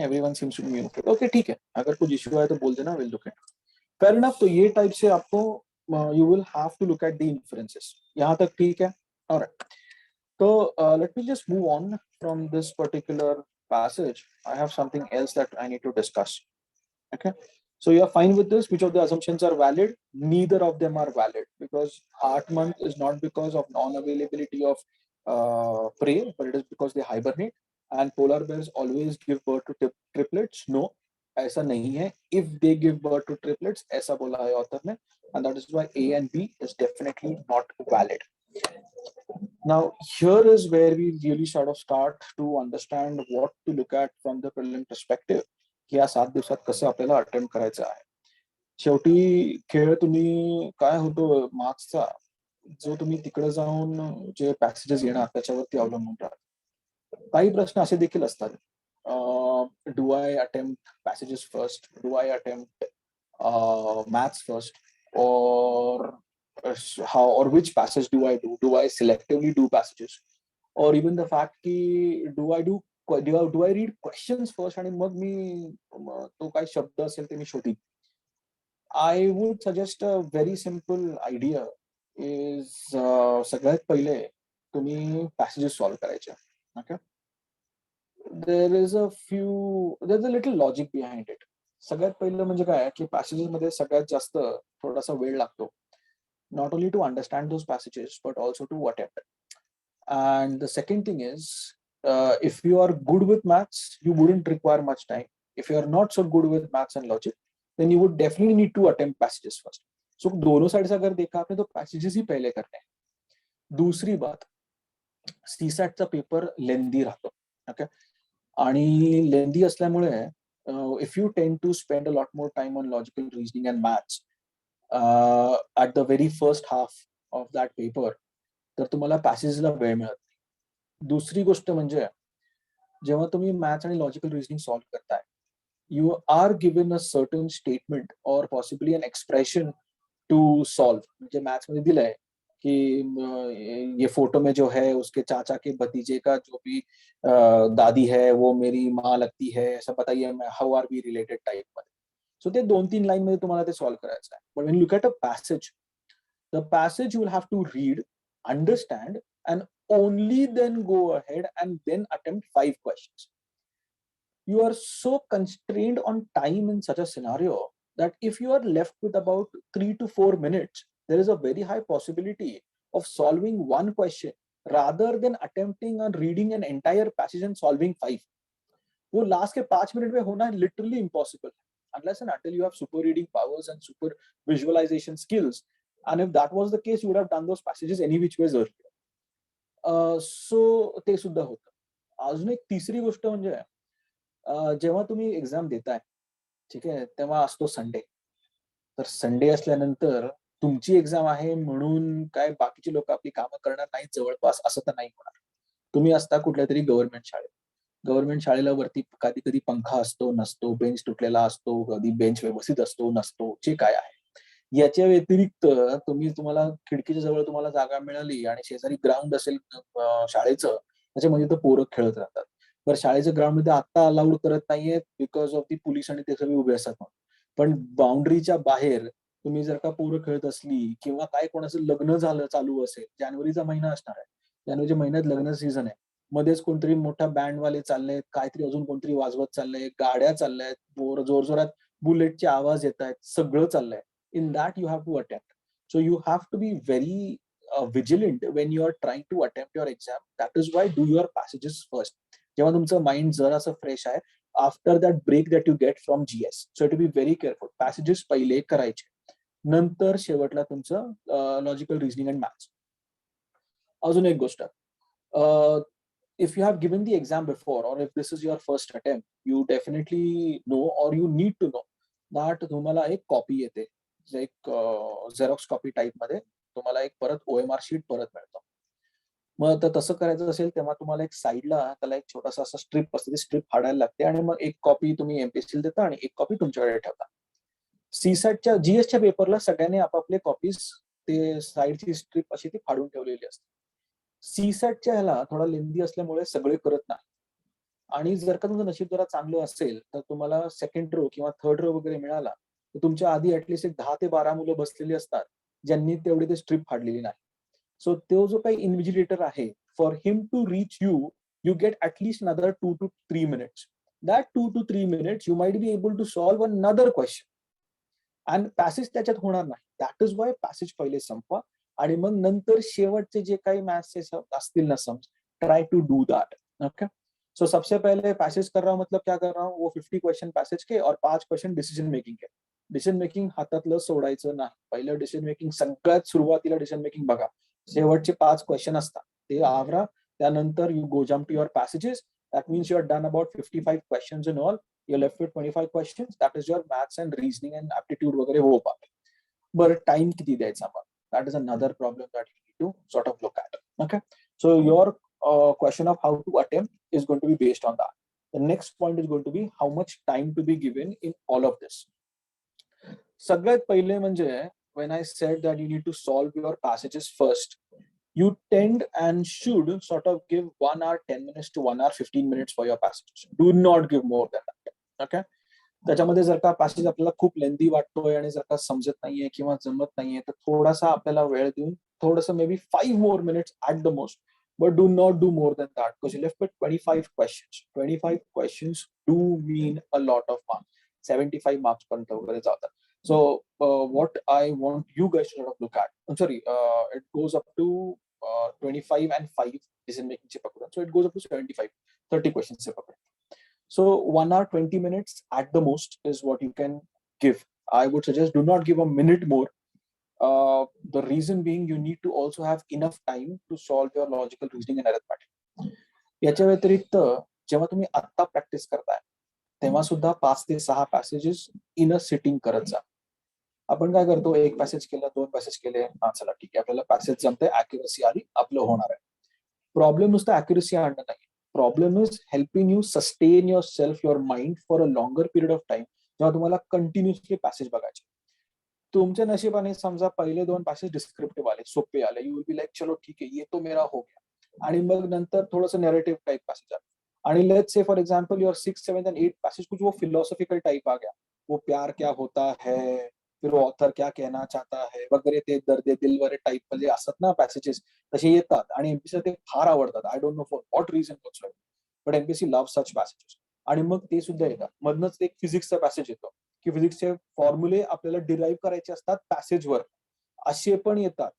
Everyone seems to be muted. Okay, ठीक है. अगर कुछ issue है तो बोल देना. We'll look at. Fair enough. तो ये type से आपको you will have to look at the inferences. यहाँ तक ठीक है. All right. So let me just move on from this particular passage. I have something else that I need to discuss. Okay. So you're fine with this? Which of the assumptions are valid? Neither of them are valid because 8 month is not because of non-availability of prey, but it is because they hibernate. And polar bears always give birth to triplets. No, ऐसा नहीं है. If they give birth to triplets, ऐसा बोला है author ने, and that is why A and B is definitely not valid. Now, here is where we really sort of start to understand what to look at from the prelim perspective. की या 7 दिवसात कसं आपल्याला attempt करायचं आहे. शेवटी खेळ तुम्ही काय होतो मार्क्सचा, जो तुम्ही तिकडे जाऊन जे पॅसेजेस येणार त्याच्यावरती अवलंबून राहतात. काही प्रश्न असे देखील असतात. Do I attempt passages first, do I attempt maths first, or how or which passage do I do? Do I selectively do passages, or even the fact ki do I read questions first आणि मग मी तो काय शब्द असेल ते मी शोधीन. I would suggest a very simple idea is सगळ्यात पहिले तुम्ही passages solve करायचे. Okay. There's a little logic behind it. सगळ्यात पहिलं म्हणजे काय की पॅसेजेस मध्ये सगळ्यात जास्त थोडासा वेळ लागतो. Not only to understand those passages, but also to attempt. And the second thing is, if you are good with maths, you wouldn't require much time. If you are not so good with maths and logic, then you would definitely need to attempt passages first. So दोनों side से अगर देखा आपने तो passages ही पहले करने हैं. दूसरी बात, CSAT चा पेपर लेंदी राहतो. Okay. आणि लेंदी असल्यामुळे if you tend to spend a lot more time on logical reasoning and maths at the very first half of that paper, तर तुम्हाला पॅसेजला वेळ मिळत नाही. दुसरी गोष्ट म्हणजे जेव्हा तुम्ही मॅथ्स आणि लॉजिकल रिझनिंग सॉल्व्ह करताय, you are given a certain statement और possibly an expression to solve. म्हणजे मॅथ्स मध्ये दिलंय कि ये फोटो में जो है उसके चाचा के भतीजे का जो भी दादी है वो मेरी माँ लगती है, ऐसा बताइए how are we related type मध्ये. सो ते 2-3 लाईन मध्ये तुम्हाला ते सॉल्व्ह करायचं आहे. But when you look at a passage, the passage you will have to read, understand, and only then go ahead and then attempt 5 questions. You are so constrained on time in such a scenario that if you are left with about 3 to 4 minutes, there is a very high possibility of solving one question rather than attempting on reading an entire passage and solving 5. वो last के 5 minute में होना literally impossible unless and until you have super reading powers and super visualization skills. And if that was the case, you would have done those passages any which ways earlier. So ते सुद्धा होतं. अजून एक तिसरी गोष्ट म्हणजे जेव्हा तुम्ही एक्झाम देताय, ठीक आहे, तेव्हा असतो संडे. तर संडे असल्यानंतर तुमची एक्झाम आहे म्हणून काय बाकीची लोक आपली कामं करणार नाही जवळपास असं तर नाही होणार. तुम्ही असता कुठल्या तरी गव्हर्नमेंट शाळेत. गव्हर्नमेंट शाळेला वरती कधी कधी पंखा असतो नसतो, बेंच तुटलेला असतो, कधी बेंच व्यवस्थित असतो नसतो, जे काय आहे. याच्या व्यतिरिक्त तुम्हाला खिडकीच्या जवळ तुम्हाला जागा मिळाली आणि शेजारी ग्राउंड असेल शाळेचं, त्याच्यामध्ये तर पोरं खेळत राहतात. बरं शाळेचं ग्राउंड मध्ये आता अलाउड करत नाहीये बिकॉज ऑफ दी पोलीस आणि ते सगळे उभे असतात म्हणून. पण बाउंड्रीच्या बाहेर तुम्ही जर का पोरं खेळत असली किंवा काय कोणाचं लग्न झालं चालू असेल, जानेवारीचा महिना असणार आहे, जानेवारीच्या महिन्यात लग्न सीझन आहे, मध्येच कोणतरी मोठा बँडवाले चाललेत, काहीतरी अजून कोणतरी वाजवत चाललंय, गाड्या चालल्यात, जोरजोरात बुलेटचे आवाज येत आहेत, सगळं चाललंय. In that you have to attempt. So you have to be very vigilant when you are trying to attempt your exam. That is why do your passages first. जेव्हा तुमचं माइंड जरासं फ्रेश आहे after that break that you get from GS. So to be very careful. Passages पहिले करायचे, नंतर शेवटला तुमचं logical reasoning and maths. अजून एक गोष्ट, if you have given the exam before or if this is your first attempt, you definitely know or you need to know that तुम्हाला एक कॉपी येते, एक झेरॉक्स कॉपी टाईप मध्ये तुम्हाला एक परत OMR शीट परत मिळतं. मग तर तसं करायचं असेल तेव्हा तुम्हाला एक साईडला त्याला एक छोटासा असा स्ट्रिप असते, ती स्ट्रिप फाडायला लागते आणि मग एक कॉपी तुम्ही MPSC देता आणि एक कॉपी तुमच्याकडे ठेवता. CSATच्या GSच्या पेपरला सगळ्यांनी आपापले कॉपीज ते साईडची स्ट्रिप अशी ती फाडून ठेवलेली असते. CSATच्या ह्याला थोडा लेंदी असल्यामुळे सगळे करत नाही. आणि जर का तुमचं नशीब जरा चांगलं असेल तर तुम्हाला सेकंड रो किंवा थर्ड रो वगैरे मिळाला तर तुमच्या आधी ऍटलिस्ट एक 10 ते 12 मुलं बसलेली असतात ज्यांनी तेवढी ते स्ट्रिप फाडलेली नाही. सो तो जो काही इन्व्हिजिलेटर आहे, for him to reach you, you get at least another 2 to 3 minutes. That 2 to 3 minutes you might be able to solve another question. आणि पॅसेज त्याच्यात होणार नाही. दॅट इज वाय पॅसेज पहिले संपवा आणि मग नंतर शेवटचे जे काही मॅथ्सचे असतील ना sums, try to do that. Okay. So सबसे पहले पैसेज कर रहा हूँ मतलब क्या कर रहा हूँ, वो 50 क्वेश्चन पैसेज के और 5 क्वेश्चन डिसिजन मेकिंग के. डिसिजन मेकिंग हातातलं सोडायचं नाही. पहिलं डिसिजन मेकिंग सगळ्यात सुरुवातीला डिसिजन मेकिंग बघा. शेवटचे 5 क्वेश्चन असतात ते आवरा. त्यानंतर you go jump to your passages. That means you are done about 55 questions in all. You're left with 25 questions. That is your maths and reasoning and aptitude वगैरे हो पाते. बरं टाइम किती द्यायचा मग? That is another problem that you need to sort of look at. Okay. So your question of how to attempt is going to be based on that. The next point is going to be how much time to be given in all of this. सगळ्यात पहिले म्हणजे when I said that you need to solve your passages first, you tend and should sort of give 1 hour 10 minutes to 1 hour 15 minutes for your passages. Do not give more than that. Okay. त्याच्यामध्ये जर का passage आपल्याला खूप लेंदी वाटतोय आणि जर का समजत नाहीये किंवा जमत नाहीये तर थोडासा आपल्याला वेळ देऊन थोडंसं may be 5 more minutes at the most, but do not do more than that because you left with 25 questions. 25 questions do mean a lot of marks. 75 marks पर्यंत वगैरे जातात. So what I want you guys to sort of look at, I'm sorry, it goes up to 25 and 5 decision making चे पकडून. So it goes up to 75, 30 questions चे पकडून. So 1 hour 20 minutes at the most is what you can give. I would suggest do not give a minute more. The reason being you need to also have enough time to solve your logical reasoning and arithmetic. याच्या व्यतिरिक्त जेव्हा तुम्ही आत्ता practice करताय तेव्हा सुद्धा 5 ते 6 passages in a sitting करत जा. आपण काय करतो, एक पॅसेज केलं, 2 पॅसेज केले, हा चला ठीक आहे आपल्याला पॅसेज जमतंय, अॅक्युरसी आली, आपलं होणार आहे. प्रॉब्लेम नुसतं अॅक्युरसी आणणं नाही. Problem is helping you sustain your self, your mind for a longer period of time, जेव्हा तुम्हाला कंटिन्युअसली पॅसेज बघायचे. तुमच्या नशिबाने समजा पहिले 2 पॅसेज डिस्क्रिप्टिव्ह आले, सोपे आले, यू विल बी लाईक चलो ठीक आहे, ये तो मेरा हो गया. आणि मग नंतर थोडंसं नॅरेटिव्ह टाइप पॅसेज आलं. आणि let's say for example your 6, 7 and 8 passage कुछ वो फिलोसॉफिकल टाइप आ गया, वो प्यार क्या होता है, फिर ऑथर क्या कहना चाहता है वगैरे, ते दर्द दिल वगैरे टाइप मध्ये असतात ना पॅसेजेस, तसे येतात आणि एमपीसी ते फार आवडतात. I don't know for what reason whatsoever, but MPC love such passages. आणि मग ते सुद्धा येतात. मधनच एक फिजिक्सचा पॅसेज येतो की फिजिक्सचे फॉर्म्युले आपल्याला डिराईव्ह करायचे असतात पॅसेजवर, असे पण येतात.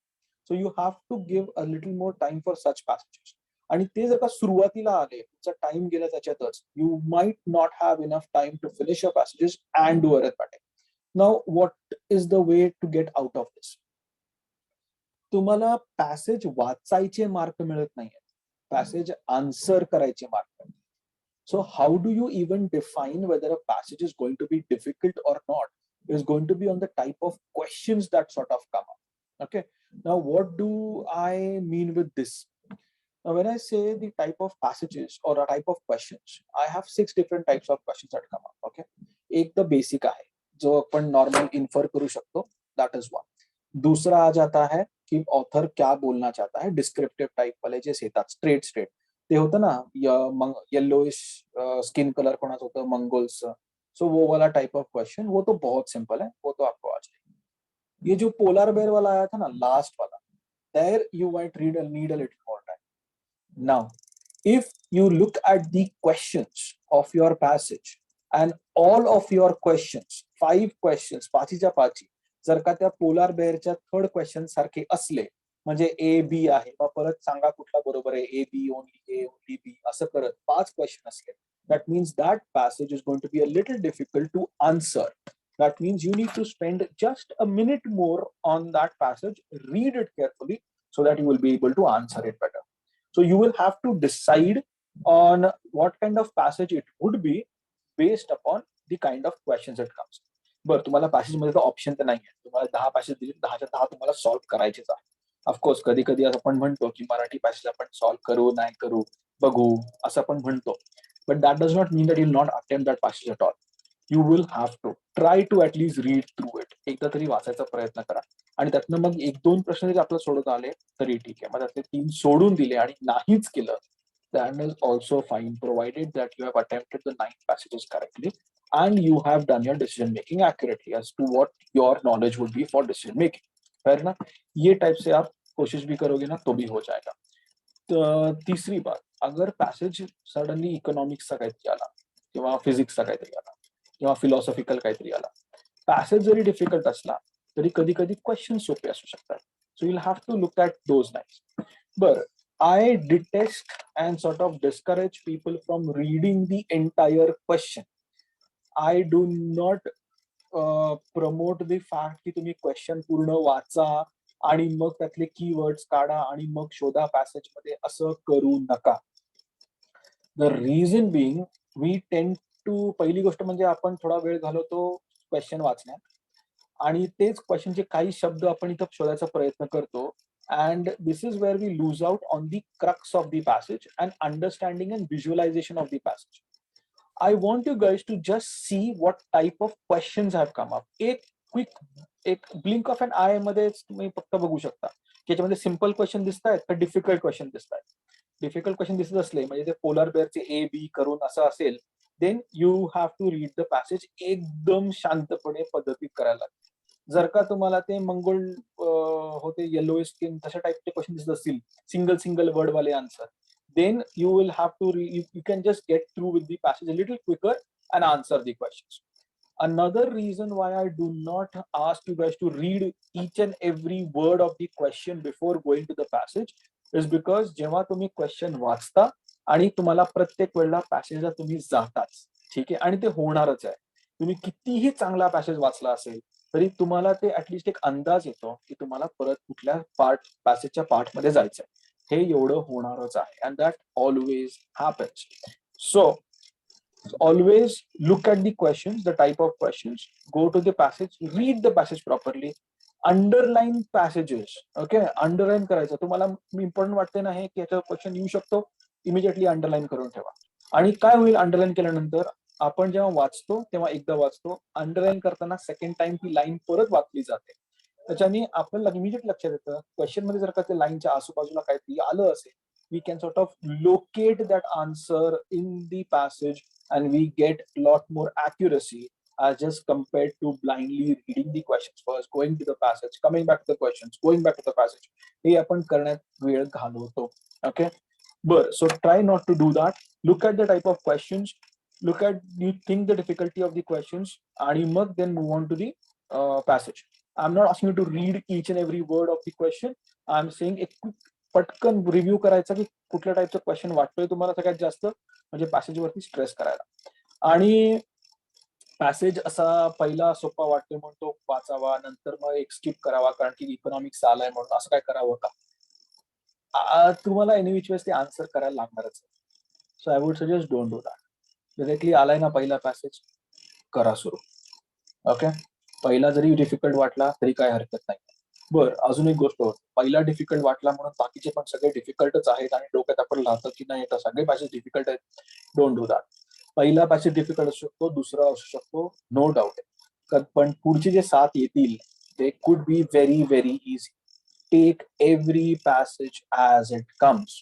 So you have to give a little more time for such passages. आणि ते जर का सुरुवातीला आले, तुमचा टाइम गेला त्याच्यातच, you might not have enough time to finish your passages and do arithmetic. Now what is the way to get out of this? तुम्हाला पॅसेज वाचायचे मार्क मिळत नाहीये, पॅसेज आन्सर करायचे mark. So how do you even define whether a passage is going to be difficult or not? Is going to be on the type of questions that sort of come up. Okay. Now, what do I mean with this? Now, when I say the type of passages or a type of questions, I have 6 different types of questions that come up. Okay. एक तो basic आहे, जो अपन normal infer करू शकतो. That is one. दूसरा आ जाता है कि author क्या बोलना चाहता है, descriptive type वाले जैसे येतात, straight. ते होतं ना, येलोइश स्किन कलर कोणाचं होतं, मंगोल्सचं. सो वो वाला टाइप ऑफ क्वेश्चन, वो तो बहुत सिंपल है, वो तो आपको आ जाएगी. ये जो पोलर बेयर वाला आया था ना, लास्ट वाला, there you might need a little more time. Now if you look at the questions of your passage and all of your questions, 5 questions, पाचीच्या पाची, जर का त्या पोलार बेअरच्या थर्ड क्वेश्चन सारखे असले, म्हणजे ए बी आहे, मग परत सांगा कुठला बरोबर आहे, A B only, A only B, असं करत 5 क्वेश्चन असले, that means that passage is going to be a little difficult to answer. That means you need to spend just a minute more on that passage, read it carefully so that you will be able to answer it better. So you will have to decide on what kind of passage it would be based upon the kind of questions it comes. बरं, तुम्हाला passage मध्ये option तर नाहीये, तुम्हाला 10 passage दिले, 10च्या 10 तुम्हाला solve करायचेच आहे. Of course कधी कधी असं आपण म्हणतो की मराठी पॅसेज आपण सॉल्व्ह करू नाही करू बघू असं आपण म्हणतो, but that does not mean that you not attempt that passage at all. You will have to try to at least read through it. एकदा तरी वाचायचा प्रयत्न करा आणि त्यातनं मग 1-2 प्रश्न जरी आपल्याला सोडवता आले तरी ठीक आहे. मग त्यातले 3 सोडून दिले आणि नाहीच केलं, that is also fine, provided that you have attempted the 9 passages correctly and you have done your decision making accurately as to what your knowledge would be for decision making. fair ना? ये type से आप कोशिश भी करोगे ना तो भी हो जाएगा. तो तीसरी बात, अगर पैसेज सडनली इकॉनॉमिक्सचा काहीतरी आला किंवा फिजिक्सचा काहीतरी आला किंवा फिलॉसॉफिकल काहीतरी आला, पॅसेज जरी डिफिकल्ट असला तरी कधी कधी क्वेश्चन सोपे असू शकतात. So you will have to look at those lines. बरं, I detest and sort of discourage people from reading the entire question. I do not promote the fact की तुम्ही क्वेश्चन पूर्ण वाचा आणि मग त्यातले कीवर्ड्स काढा आणि मग शोधा पॅसेज मध्ये, असं करू नका. The reason being we tend to, पहिली गोष्ट म्हणजे आपण थोडा वेळ घालवतो क्वेश्चन वाचण्यात आणि तेच क्वेश्चनचे काही शब्द आपण इथं शोधायचा प्रयत्न करतो. And this is where we lose out on the crux of the passage and understanding and visualization of the passage. I want you guys to just see what type of questions have come up. एक blink of an eye मध्ये तुम्ही फक्त बघू शकता की याच्यामध्ये simple question दिसत आहेत का डिफिकल्ट क्वेश्चन दिसत आहेत. डिफिकल्ट क्वेश्चन दिसत असले म्हणजे ते पोलर बेअरचे ए बी करून असं असेल, then you have to read the passage एकदम शांतपणे पद्धतीत करायला लागेल. जर का तुम्हाला ते मंगोल होते येलो स्किन तशा टाईपचे क्वेश्चन दिसत असतील, सिंगल वर्ड वाले answer, then you will have to you can just get through with the passage a little quicker and answer the questions. Another reason why I do not ask you guys to read each and every word of the question before going to the passage is because जेव्हा तुम्ही question वाचता आणि तुम्हाला प्रत्येक वेळेला पॅसेजला तुम्ही जाताच, ठीक आहे, आणि ते होणारच आहे. तुम्ही कितीही चांगला पॅसेज वाचला असेल तरी तुम्हाला ते ऍटलिस्ट एक अंदाज येतो की तुम्हाला परत कुठल्या पॅसेजच्या पार्ट मध्ये जायचंय. हे एवढं होणारच आहे, and that always happens. So always look at the questions, the type of questions, go to the passage, read the passage properly, underline passages. Okay, underline करायचं. तुम्हाला इम्पॉर्टंट वाटते ना हे की याचा क्वेश्चन येऊ शकतो, इमिजिएटली अंडरलाईन करून ठेवा. आणि काय होईल अंडरलाईन केल्यानंतर, आपण जेव्हा वाचतो तेव्हा एकदा वाचतो, अंडरलाईन करताना सेकंड टाइम ती लाईन परत वाचली जाते. त्याच्याने आपल्याला इमिजिएट लक्षात येतं क्वेश्चन मध्ये जर का ते लाईनच्या आजूबाजूला काहीतरी आलं असेल, we can sort of locate that answer in the passage and we get a lot more accuracy as just compared to blindly reading the questions first, going to the passage, coming back to the questions, going back to the passage. हे आपण करण्यात वेळ घालवतो. Okay, but so try not to do that. Look at the type of questions, look at, you think the difficulty of the questions आणि मग then move on to the passage. I'm not asking you to read each and every word of the question. I'm saying एक पटकन review करायचा की कुठल्या टाईपचं question वाटतोय तुम्हाला सगळ्यात जास्त, म्हणजे पॅसेज वरती स्ट्रेस करायला. आणि पॅसेज असा पहिला सोपा वाटतोय म्हणून तो वाचावा, नंतर मग एक स्किप करावा कारण की इकॉनॉमिक्स आलाय म्हणून, असं काय करावं का? तुम्हाला एनी विच वेज ते आन्सर करायला लागणारच. So I would suggest don't do that. Directly आलाय ना पहिला पॅसेज, करा सुरू. ओके, पहिला जरी डिफिकल्ट वाटला तरी काय हरकत नाही. बर, अजून एक गोष्ट होती, पहिला डिफिकल्ट वाटला म्हणून बाकीचे पण सगळे डिफिकल्टच आहेत आणि डोक्यात आपण राहतं की नाही तर सगळे पॅसेज डिफिकल्ट आहेत. Don't do that. पहिला पॅसेज डिफिकल्ट असू शकतो, दुसरा असू शकतो, नो डाऊट. पण पुढचे जे 7 येतील ते could be very very easy. Take every passage as it comes.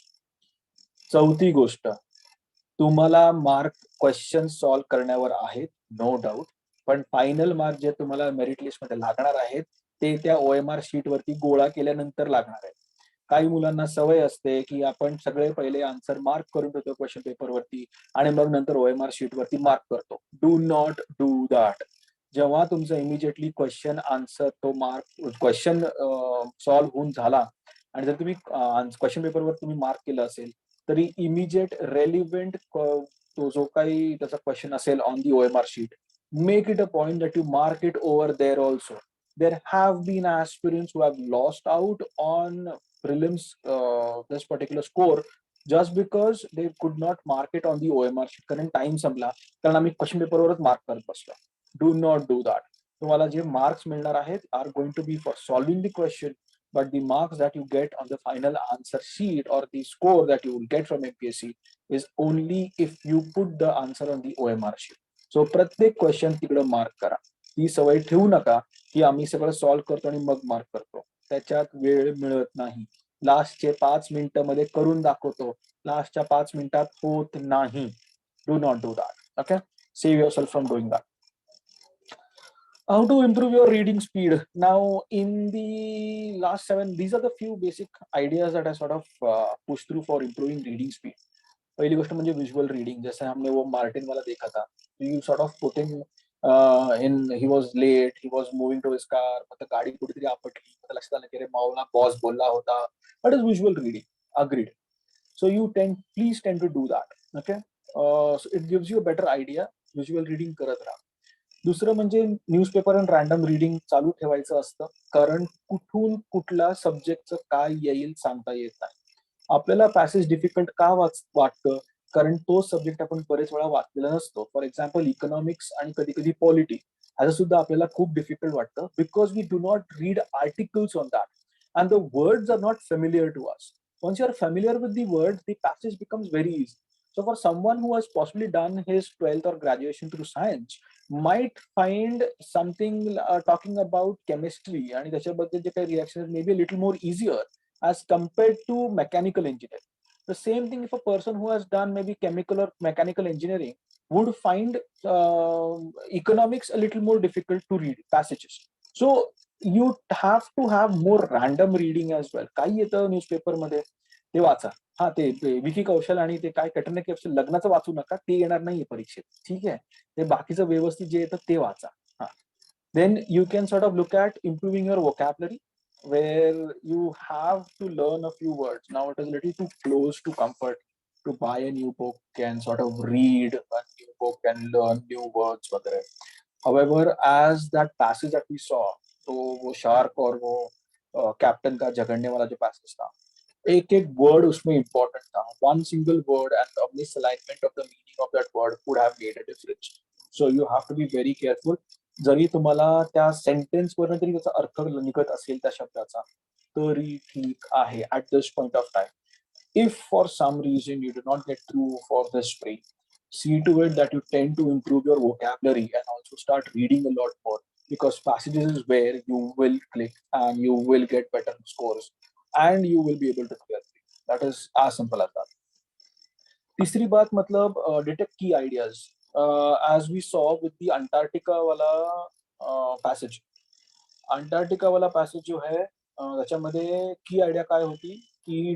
चौथी गोष्ट, तुम्हाला मार्क क्वेश्चन सॉल्व्ह करण्यावर आहेत, नो डाऊट, पण फायनल मार्क जे तुम्हाला मेरिट लिस्ट मध्ये लागणार आहेत ते त्या OMR शीट वरती गोळा केल्यानंतर लागणार आहे. काही मुलांना सवय असते की आपण सगळे पहिले आन्सर मार्क करून ठेवतो क्वेश्चन पेपर वरती आणि मग नंतर OMR शीट वरती मार्क करतो. Do not do that. जेव्हा तुमचं इमिजिएटली क्वेश्चन आन्सर तो मार्क क्वेश्चन सॉल्व्ह होऊन झाला आणि जर तुम्ही क्वेश्चन पेपरवर तुम्ही मार्क केलं असेल तरी इमिजिएट रेलिव्हेंट तो जो काही त्याचा क्वेश्चन असेल on the OMR sheet, make it a point that you mark it over there also. There have been aspirants who have lost out on prelims this particular score just because they could not mark it on the OMR sheet कारण time संपला, कारण आम्ही question पेपरवरच mark करत बसलो. Do not do that. तुम्हाला जे marks मिळणार आहेत are going to be for solving the question, but the marks that you get on the final answer sheet or the score that you will get from MPSC is only if you put the answer on the OMR sheet. सो प्रत्येक question तिकडे mark करा. ही सवय ठेवू नका की आम्ही सगळं solve करतो आणि मग मार्क करतो. त्याच्यात वेळ मिळत नाही. लास्टचे 5 मिनिटं मध्ये करून दाखवतो, लास्टच्या 5 मिनिटात होत नाही. Do not do that. Okay, save yourself from doing that. How to improve your reading speed? Now, in the last 7, these are the few basic ideas that I sort of pushed through for improving reading speed. पहिली गोष्ट म्हणजे visual reading. जैसे हमने वो Martin वाला देखा था, you sort of putting in he was late, he was moving to his car, मतलब गाडी कुठेतरी आपटली, लक्षात आलं की अरे मावला बॉस बोलला होता. That is visual reading. Agreed. So please tend to do that. Okay. So it gives you a better idea. Visual reading करत राहा. दुसरं म्हणजे न्यूजपेपर आणि रॅन्डम रिडिंग चालू ठेवायचं असतं, कारण कुठून कुठल्या सब्जेक्टचं काय येईल सांगता येत नाही. आपल्याला पॅसेज डिफिकल्ट का वाटतं, कारण तो सब्जेक्ट आपण बरेच वेळा वाचलेला नसतो. फॉर एक्झाम्पल इकॉनॉमिक्स आणि कधी कधी पॉलिटी ह्याचं सुद्धा आपल्याला खूप डिफिकल्ट वाटतं, because we do not read articles on that and the words are not familiar to us. Once you are familiar with the word, the passage becomes very easy. So for someone who has possibly done his 12th or graduation through science, might find something talking about chemistry and त्याच्याबद्दल जे काही reactions may be a little more easier as compared to mechanical engineering. The same thing if a person who has done maybe chemical or mechanical engineering would find economics a little more difficult to read passages. So you have to have more random reading as well. काही येतं newspaper मध्ये ते वाचा. हा ते विकी कौशल आणि ते काय कटरीना कैफचं लग्नाचं वाचू नका, ते येणार नाहीये परीक्षेत. ठीक आहे, ते बाकीचं व्यवस्थित जे येतं ते वाचा. हा, then you can sort of look at improving your vocabulary, where you have to learn a few words. Now it is a little too close to comfort to buy a new book and sort of read a new book and learn new words वगैरह. However, as that passage that we saw, तो वो shark और वो captain का झगड़ने वाला जो passage था, एक एक वर्ड उसमें इंपॉर्टेंट था. One single word and the misalignment of the meaning of that word could have made a difference. So you have to be very careful. जरी तुम्हाला त्या सेंटेन्स वरून तरी त्याचा अर्थ निघत असेल त्या शब्दाचा, तरी ठीक आहे at this point of time. If for some reason you do not get through for this spree, see to it that you tend to improve your vocabulary and also start reading a lot more, because passages is where you will click and you will get better scores and you will be able to clear it. That is as simple as that. तीसरी बात मतलब detect key ideas. as we saw with the Antarctica वाला passage, Antarctica वाला passage जो है त्याच्यामध्ये की idea काय होती की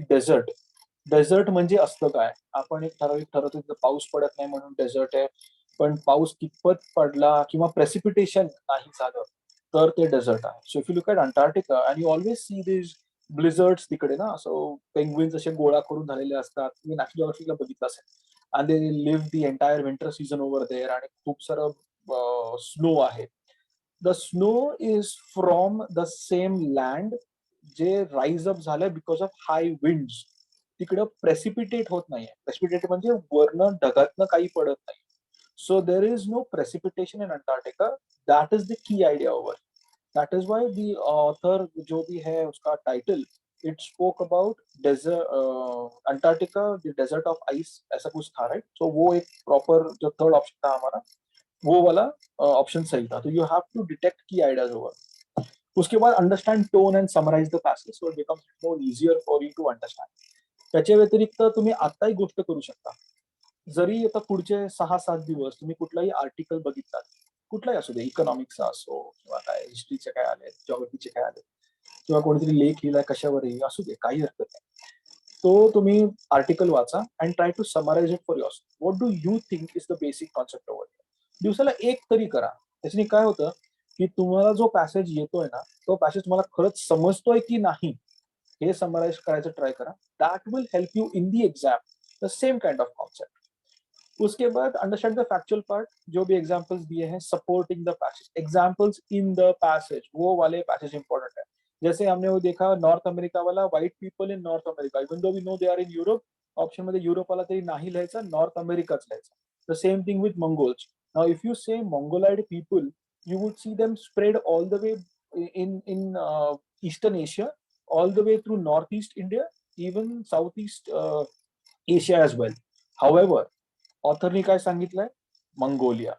डेझर्ट म्हणजे असतं काय. आपण एक ठराविक ठरवतो की पाऊस पडत नाही म्हणून डेझर्ट आहे, पण पाऊस कितपत पडला किंवा प्रेसिपिटेशन नाही झालं तर ते डेझर्ट आहे. So if you look at Antarctica and you always see this blizzards तिकडे ना, सो पेंग्विन्स असे गोळा करून झालेले असतात. तुम्ही नॅशनल जिओग्राफीला बघितलं असेल. And they live the entire winter season over there आणि खूप सारं स्नो आहे. The snow is from the same land जे राईज अप झालंय बिकॉज ऑफ हाय विंड्स. तिकडं प्रेसिपिटेट होत नाहीये. प्रेसिपिटेट म्हणजे वरनं ढगातनं काही पडत नाही. So there is no precipitation in Antarctica. That is the key idea over. That is why the author जो भी है उसका title it spoke about desert Antarctica the desert of ice ऐसा कुछ था, राइट. सो वो एक प्रॉपर जो थर्ड ऑप्शन था हमारा, वो वाला ऑप्शन सही था. तो you have to detect key ideas over. उसके बाद understand tone and summarise the passage, so it becomes more easier for you to understand. त्याच्या व्यतिरिक्त तुम्ही आता एक गोष्ट करू शकता. जरी आता पुढचे 6-7 दिवस तुम्ही कुठलाही आर्टिकल बघितलात, कुठलाही असू दे, इकॉनॉमिक्सचा असो किंवा काय हिस्ट्रीचे काय आले, जॉग्रफीचे काय आले, किंवा कोणीतरी लेख लिहिलाय कशावरही असू दे, काही हरकत नाही. तो तुम्ही आर्टिकल वाचा and try to summarise it for yourself. What do you think is the basic concept over here. दिवसाला एक तरी करा. त्याच्याने काय होतं की तुम्हाला जो पॅसेज येतोय ना, तो पॅसेज तुम्हाला खरंच समजतोय की नाही हे समराइज करायचं ट्राय करा. That will help you in the exam. The same kind of concept. उसके बाद अंडरस्टैंड द फैक्चुअल पार्ट. जो भी एग्जाम्पल्स दिए हैं supporting the passage, examples in the passage, वो वाले पैसेज इंपॉर्टेंट है. जैसे हमने वो देखा नॉर्थ अमेरिका वाला, white people in North America, even though we know they are in Europe, option मध्ये युरोप वाला तरी नाही लिहायचा, नॉर्थ अमेरिकाच लिहायचा. The same thing with Mongols. Now if you say Mongoloid people, you would see them spread all the way in Eastern Asia, all the way through Northeast India, even Southeast Asia as well. However, ऑथरनी काय सांगितलंय, Mongolia.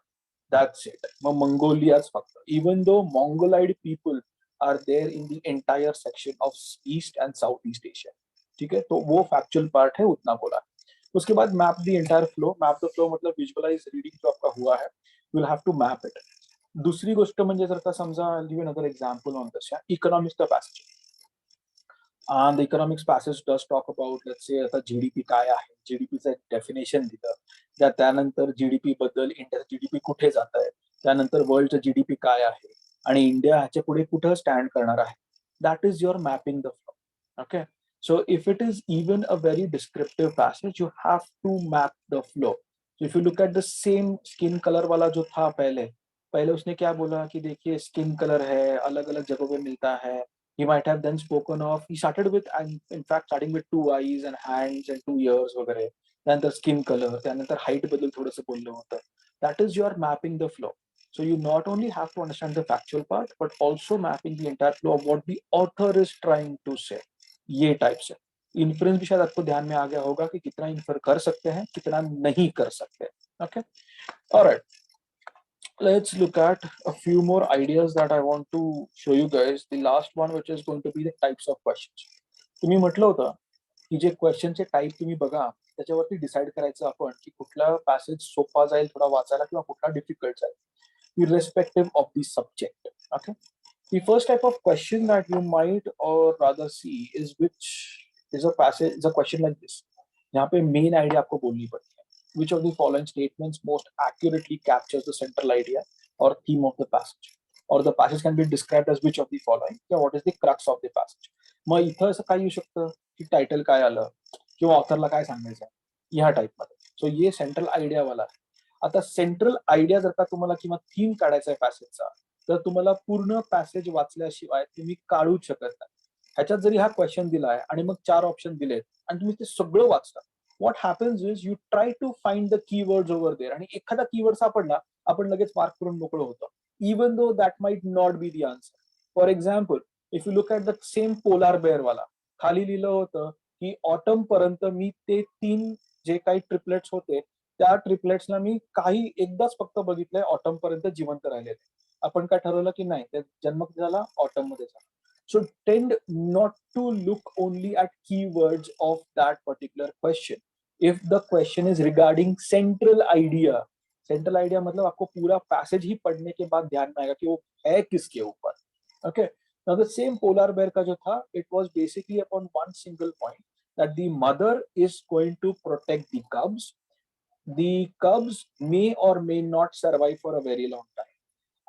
That's it. मग मंगोलियाच फक्त. Even though Mongoloid people are there in the entire section of East and Southeast Asia. ठीक है, तो वो factual part है, उतना बोला. उसके बाद map the entire flow. Map the flow मतलब विजुअलाइज रीडिंग जो आपका हुआ है, you will have to map it. दुसरी गोष्ट म्हणजे जर का समजा, give another example on this. इकॉनॉमिक्सचा passage. The economics passage does talk about, let's say आता जीडीपी काय आहे, जीडीपीचं डेफिनेशन दिलं, त्यानंतर जीडीपी बद्दल इंडियाचं जीडीपी कुठे जात आहे, त्यानंतर वर्ल्डचं जीडीपी काय आहे आणि इंडिया ह्याच्या पुढे कुठं स्टँड करणार आहे. That is your mapping the flow. Okay. So if it is even a very descriptive passage, you have to map the flow. So if you look at the same skin color वाला जो था पहले पहले उसने क्या बोला कि देखिए skin color है अलग अलग जगहों पे मिलता है. He might have then spoken of, he started with, and in fact starting with 2 eyes and hands and 2 ears वगैरह, त्यानंतर skin color, त्यानंतर height बद्दल थोडंसं बोललं होतं. That is your mapping the flow. So you not only have to understand the factual part, but also mapping the entire flow of what the author is trying to say. ये type से influence भी शायद आपको ध्यान में आ गया होगा कि कितना इन्फर कर सकते हैं कितना नहीं कर सकते. Okay, alright, let's look at a few more ideas that I want to show you guys. The last one, which is going to be the types of questions. तुम्ही म्हटलं होतं की जे क्वेश्चनचे टाईप तुम्ही बघा त्याच्यावरती डिसाईड करायचं आपण की कुठला पॅसेज सोपा जाईल थोडा वाचायला किंवा कुठला डिफिकल्ट जाईल irrespective of the subject. Okay, the first type of question that you might or rather see is which is a passage, is a question like this. यहाँ पे main idea आपको बोलनी पड़ती है. Which of the following statements most accurately captures the central idea or theme of the passage? Or the passage can be described as which of the following? Yeah, what is the crux of the passage? मग इथं असं काय येऊ शकतं की title काय आलं किंवा ऑथरला काय सांगायचं आहे ह्या टाईपमध्ये. सो ये सेंट्रल आयडिया वाला आहे. आता सेंट्रल आयडिया जर का तुम्हाला किंवा थीम काढायचा आहे पॅसेजचा तर तुम्हाला पूर्ण पॅसेज वाचल्याशिवाय तुम्ही काढूच शकत नाही. ह्याच्यात जरी हा क्वेश्चन दिलाय आणि मग 4 ऑप्शन दिलेत आणि तुम्ही ते सगळं वाचता, what happens is you try to find the keywords over there आणि एखादा कीवर्ड सापडला आपण लगेच मार्क करून मोकळं होतो, even though that might not be the answer. For example, if you look at the same polar bear वाला, खाली लिहिलं होतं की ऑटम पर्यंत मी ते 3 जे काही ट्रिपलेट्स होते त्या ट्रिपलेट्सला मी काही एकदाच फक्त बघितलंय ऑटम पर्यंत जिवंत राहिलेले. आपण काय ठरवलं की नाही ते जन्म झाला ऑटम मध्ये झाला. So tend not to look only at keywords of that particular question. If the question is regarding central idea मतलब आपको पूरा पैसेज ही पढ़ने के बाद ध्यान में आएगा कि वो है किसके ऊपर. Okay, now the same polar bear का जो था, it was basically upon one single point that the mother is going to protect the cubs. The cubs may or may not survive for a very long time.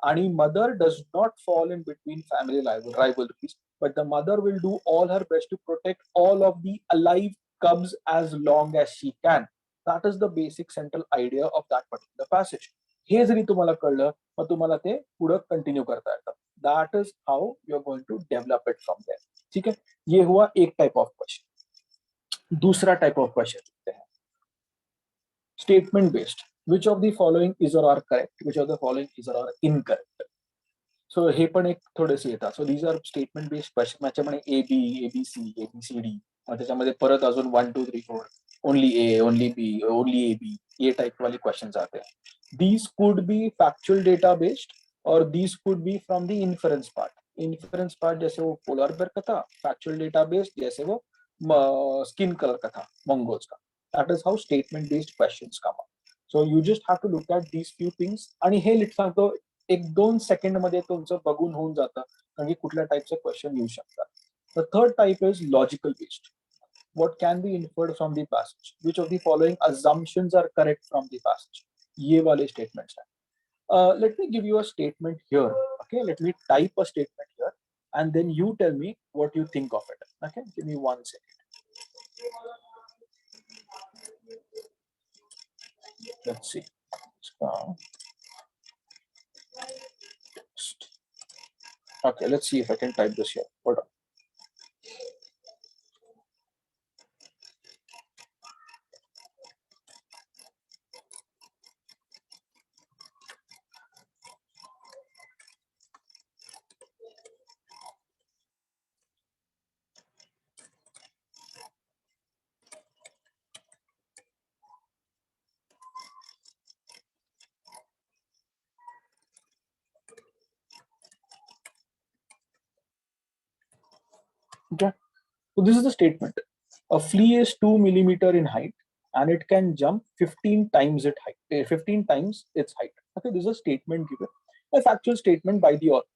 And mother does not fall in between family rivalries, but the mother will do all her best to protect all of the alive cubs as long as she can. That is the basic central idea of that particular passage. हे जरी तुम्हाला कळलं मग तुम्हाला ते पुढे continue करता येतं. That is how you're going to develop it from there. ठीक है, ये हुआ एक टाइप ऑफ क्वेश्चन. दूसरा type of question statement based. Which of the following is or are correct? Which of the following is or are incorrect? So हे पण एक थोडेसे येतात. So these are statement based question. त्याच्यामध्ये A, B, ABC, ABCD. मग त्याच्यामध्ये परत अजून 1, 2, 3, 4. Only A, only B, only AB. ये type वाले क्वेश्चन आते हैं. These could be factual data based or these could be from the inference part. Inference part जैसे वो पोलर बेयर का था, factual data based जैसे वो स्किन कलर का था, मंगोज का. That is how statement based questions come up. So you just have to look at these few things आणि हे लिट सांगतो 1-2 सेकंड मध्ये तुमचं बघून होऊन जातं कारण की कुठल्या टाइपचे क्वेश्चन येऊ शकतात. The third type is logical based. What can be inferred from the passage? Which of the following assumptions are correct from the passage? ये वाले statements हैं. Let me give you a statement here. Okay, let me type a statement here and then you tell me what you think of it. Okay, give me 1 second. Let's see. Okay, let's see if I can type this here. Hold on. Okay, so this is the statement. A flea is 2 millimeter in height and it can jump 15 times its height. 15 times its height. Okay, this is a statement given, a factual statement by the author.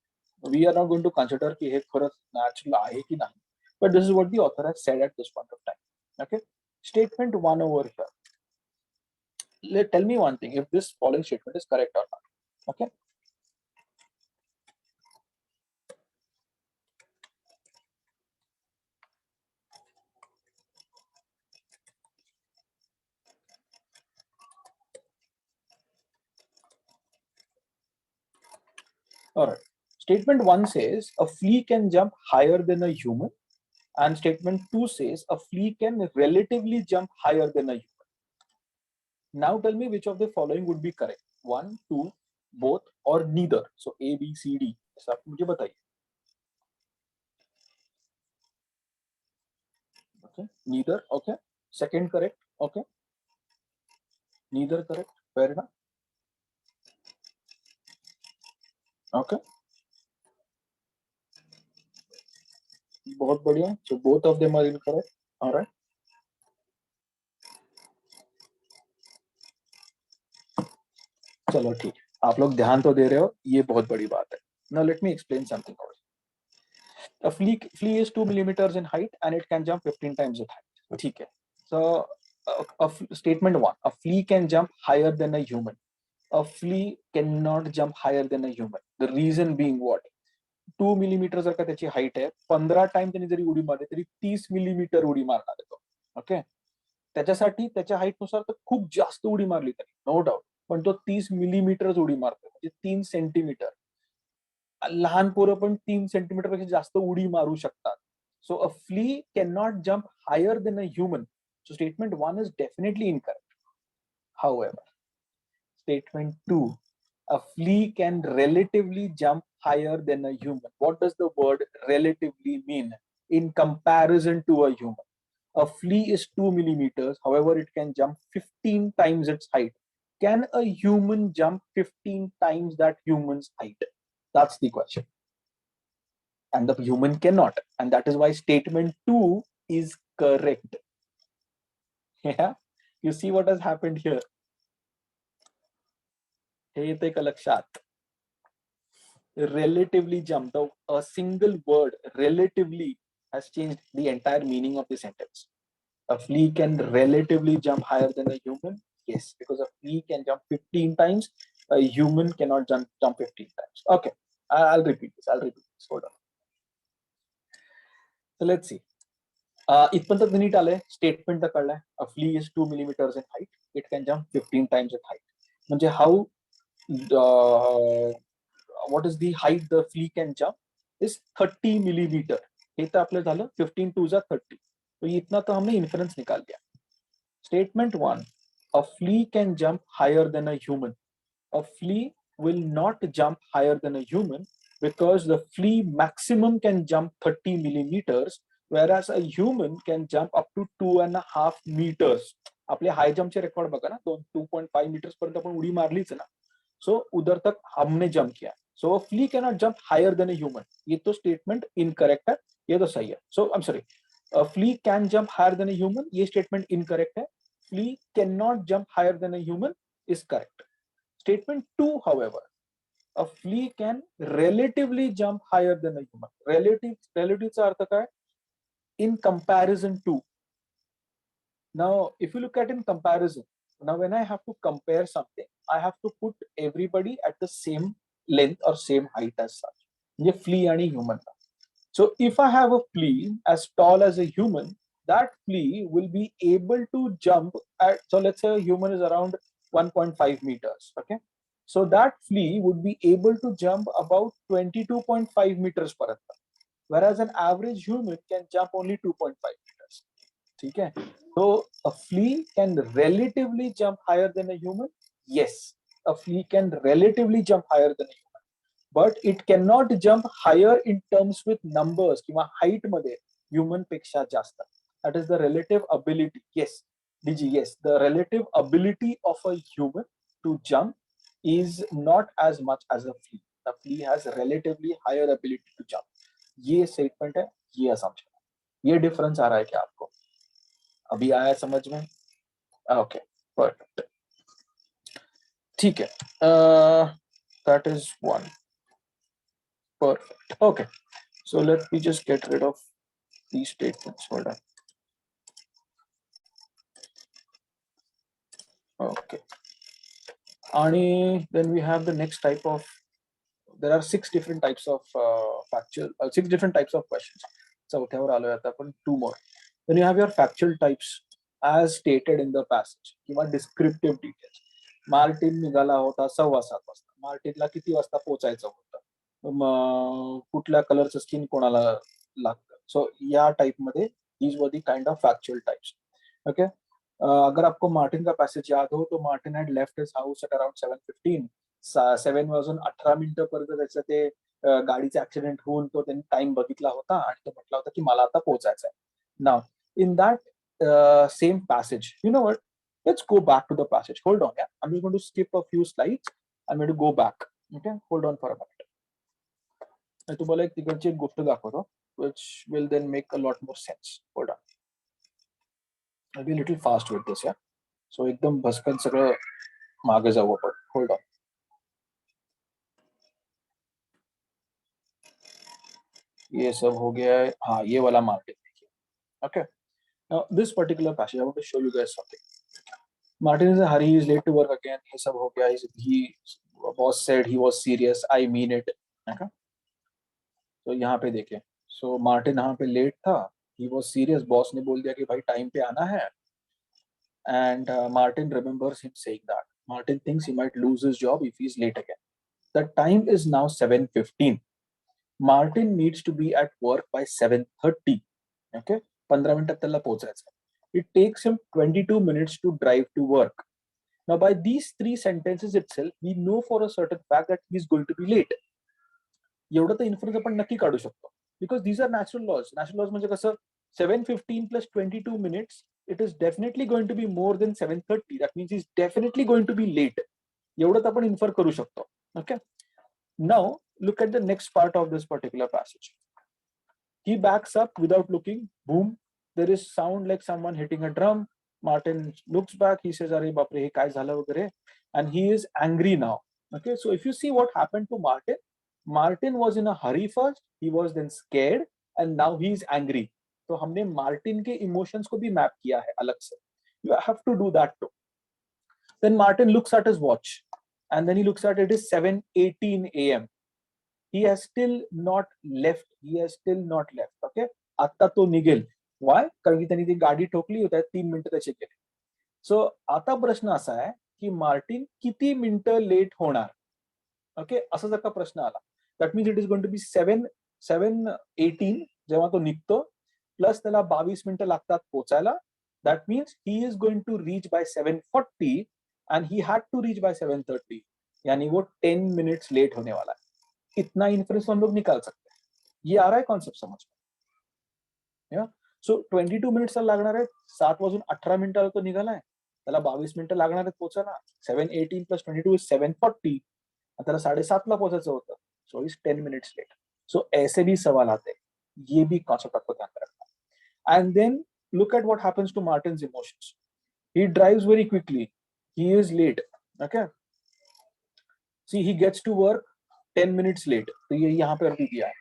We are not going to consider कि हे खरंच natural आहे की नाही, but this is what the author has said at this point of time. Okay, statement 1 over here. Tell me one thing, if this following statement is correct or not. Okay. All right. Statement 1 says a flea can jump higher than a human, and statement 2 says a flea can relatively jump higher than a human. Now tell me which of the following would be correct. 1, 2, both, or neither. So A, B, C, D. ऐसा आप मुझे बताइए. Okay, neither. Okay. Second correct. Okay. Neither correct. Fair enough. Okay. बहुत बढ़िया. So both of them are incorrect. All right. चलो ठीक है, आप लोग ध्यान तो दे रहे हो, ये बहुत बड़ी बात है. Now let me explain something else. A flea is 2 millimeters in height and it can jump 15 times its height. ठीक है. So statement 1, a flea can jump higher than a human. A flea cannot jump higher than a human. The reason being what? 2 millimeter जर का त्याची height आहे, 15 time त्यांनी जरी उडी मारली तरी 30 मिलीमीटर उडी मारणार आहे तो. ओके. त्याच्यासाठी त्याच्या हाईट नुसार तर खूप जास्त उडी मारली तरी नो डाऊट, पण तो 30 मिलीमीटर उडी मारतो, म्हणजे 3 सेंटीमीटर. लहान पोरं पण 3 सेंटीमीटर पेक्षा जास्त उडी मारू शकतात. So a flea can not jump higher than a human. So statement 1 is definitely incorrect. However, statement 2, a flea can relatively jump higher than a human. What does the word relatively mean? In comparison to a human. A flea is 2 millimeters, however, it can jump 15 times its height. Can a human jump 15 times that human's height? That's the question. And the human cannot. And that is why statement 2 is correct. Yeah. You see what has happened here? हे येते का लक्षात? Relatively jump. A single word, relatively, has changed the entire meaning of the sentence. A flea can relatively jump higher than a human. Yes, because a flea can jump 15 times. A human cannot jump 15 times. Okay, I'll repeat this. Hold on. So let's see. इथपर्यंत NEET आलंय. Statement तर कळलंय. A flea is 2 millimeters in height. It can jump 15 times its height. म्हणजे how what is the height the flea can jump is 30 millimeter. हे तर आपलं झालं 15 2 जा 30. तो इतना तो हमने इन्फरेंस निकाल दिया. Statement 1, a flea can jump higher than a human. A flea will not jump higher than a human because the flea maximum can jump 30 millimeters, whereas a human can jump up to 2.5 meters. आपले हाय जंपचे record बघा ना, 2.5 meters पर्यंत आपण उडी मारलीच ना. सो उधर तक हमने जंप किया. So flea can not jump higher than a human. ये तो स्टेटमेंट इनकरेक्ट है, ये तो सही है. So I am sorry, flea can jump higher than a human, ये स्टेटमेंट इनकरेक्ट है. Flea cannot jump higher than a human is correct. Statement 2, however, a flea can relatively jump higher than a human. Relative चा अर्थ काय? In comparison to. Now, if you look at in comparison, now when I have to compare something, I have to put everybody at the same length or same height as such. म्हणजे flea आणि human. So if I have a flea as tall as a human, that flea will be able to jump at, so let's say a human is around 1.5 meters. Okay. So that flea would be able to jump about 22.5 meters per hour, whereas an average human can jump only 2.5 meters. Okay. So a flea can relatively jump higher than a human. Yes, a flea can relatively jump higher than a human. But it cannot jump higher in terms with numbers किंवा height मध्ये human पेक्षा जास्त. That is the relative ability. Yes, DG, yes, the relative ability of a human to jump is not as much as a flea. The flea has relatively higher ability to jump. ये statement है, ये assumption है. ये difference आ रहा है क्या आपको? अभी आया समझ में? Okay, perfect. ठीक है. That is one. Perfect. Okay. So let me just get rid of these statements. Hold on. Okay. And then we have the next type of, there are 6 different types of factual, 6 different types of questions. So whatever आलो आता पण 2 more. Then you have your factual types as stated in the passage किंवा descriptive details. Martin निघाला होता 7:15 वाजता. मार्टिनला किती वाजता पोहोचायचं होतं? कुठल्या कलरचं स्किन कोणाला लागतं. सो या टाइप मध्ये these were the kind of factual types. Okay, अगर आपको मार्टिन का पैसेज याद हो तो Martin had left his house at around 7:15. 7:18 पर्यंत त्याचं ते गाडीचा ऍक्सिडेंट होऊन तो त्यांनी टाइम बघितला होता आणि तो म्हटला होता की मला आता पोहोचायचं आहे. Now in that same passage, you know what, let's go back to the passage. Hold on, yeah. I'm just going to skip a few slides. I'm going to go back. Okay, hold on for a minute. मी तुम्हाला एक तिकडची एक गोष्ट दाखवतो, which will then make a lot more sense. Hold on. I'll be a little fast with this, yeah. So एकदम भसकन सगळं मागे जाऊ आपण. Hold on. ये सब हो गया है. हाँ, ये वाला मार्केट देखिए. Okay. Now this particular passage, I want to show you guys something. Martin is in a hurry. He is late to work again. ये सब हो गया. He boss said he was serious. I mean it. Okay. तो यहाँ पे देखें. So Martin यहाँ पे लेट था. He was serious. Boss ने बोल दिया कि भाई टाइम पे आना है. And Martin remembers him saying that. Martin thinks he might lose his job if he's late again. The time is now 7:15. Martin needs to be at work by 7:30. Okay, 15 मिनिटात त्याला पोहोचायचं. It takes him 22 minutes to drive to work. Now, by these three sentences itself, we know for a certain fact that he's going to be late. एवढं तर inference आपण नक्की काढू शकतो. Because these are natural laws. Natural laws म्हणजे कसं, 7:15 plus 22 minutes, it is definitely going to be more than 7:30. That means he's definitely going to be late. एवढं तर आपण इन्फर करू शकतो. Okay. Now, look at the next part of this particular passage. He backs up without looking. Boom. There is sound like someone hitting a drum. Martin looks back. He says, "Arey bapre, he काय झालं वगैरे?" And he is angry now. Okay. So if you see what happened to Martin, Martin was in a hurry first. He was then scared, and now he is angry. तो हमने Martin के emotions को भी map किया है अलग से. You have to do that too. Then Martin looks at his watch, and then he looks at it is 7:18 a.m. He has still not left. He has still not left. Okay. आता तो निघेल. Why? कारण की त्यांनी ती गाडी ठोकली होती 3 मिनिटं त्याचे केले. सो आता प्रश्न असा आहे की मार्टिन किती मिनिटं लेट होणार. ओके, असा जर का प्रश्न आला, that means it is going to be 7:18 जेव्हा तो निघतो, प्लस त्याला 22 मिनिटं लागतात पोहोचायला. That means he is going to reach by 7:40 and he had to reach by 7:30. यानी वो 10 मिनट्स लेट होने वाला है. इतना इन्फ्रेंस हम लोग निकाल सकते हैं. ये आ रहा है कॉन्सेप्ट समझ में? सो 22 मिनिट्स लागणार आहे. 7:18 तो निघालाय, त्याला 22 मिनिटं लागणार आहेत पोहोचायला. 7:18 plus 22 is 7:40. त्याला 7:30 पोहोचायचं होतं. So is 10 minutes late. So ऐसे भी सवाल आते हैं. ये भी कॉन्सेप्ट आपको ध्यान रखना है. And then look at what happens to Martin's emotions. He drives very quickly. He is late. Okay. See, he gets to work 10 minutes late. तो ये यहाँ पे रख दिया है.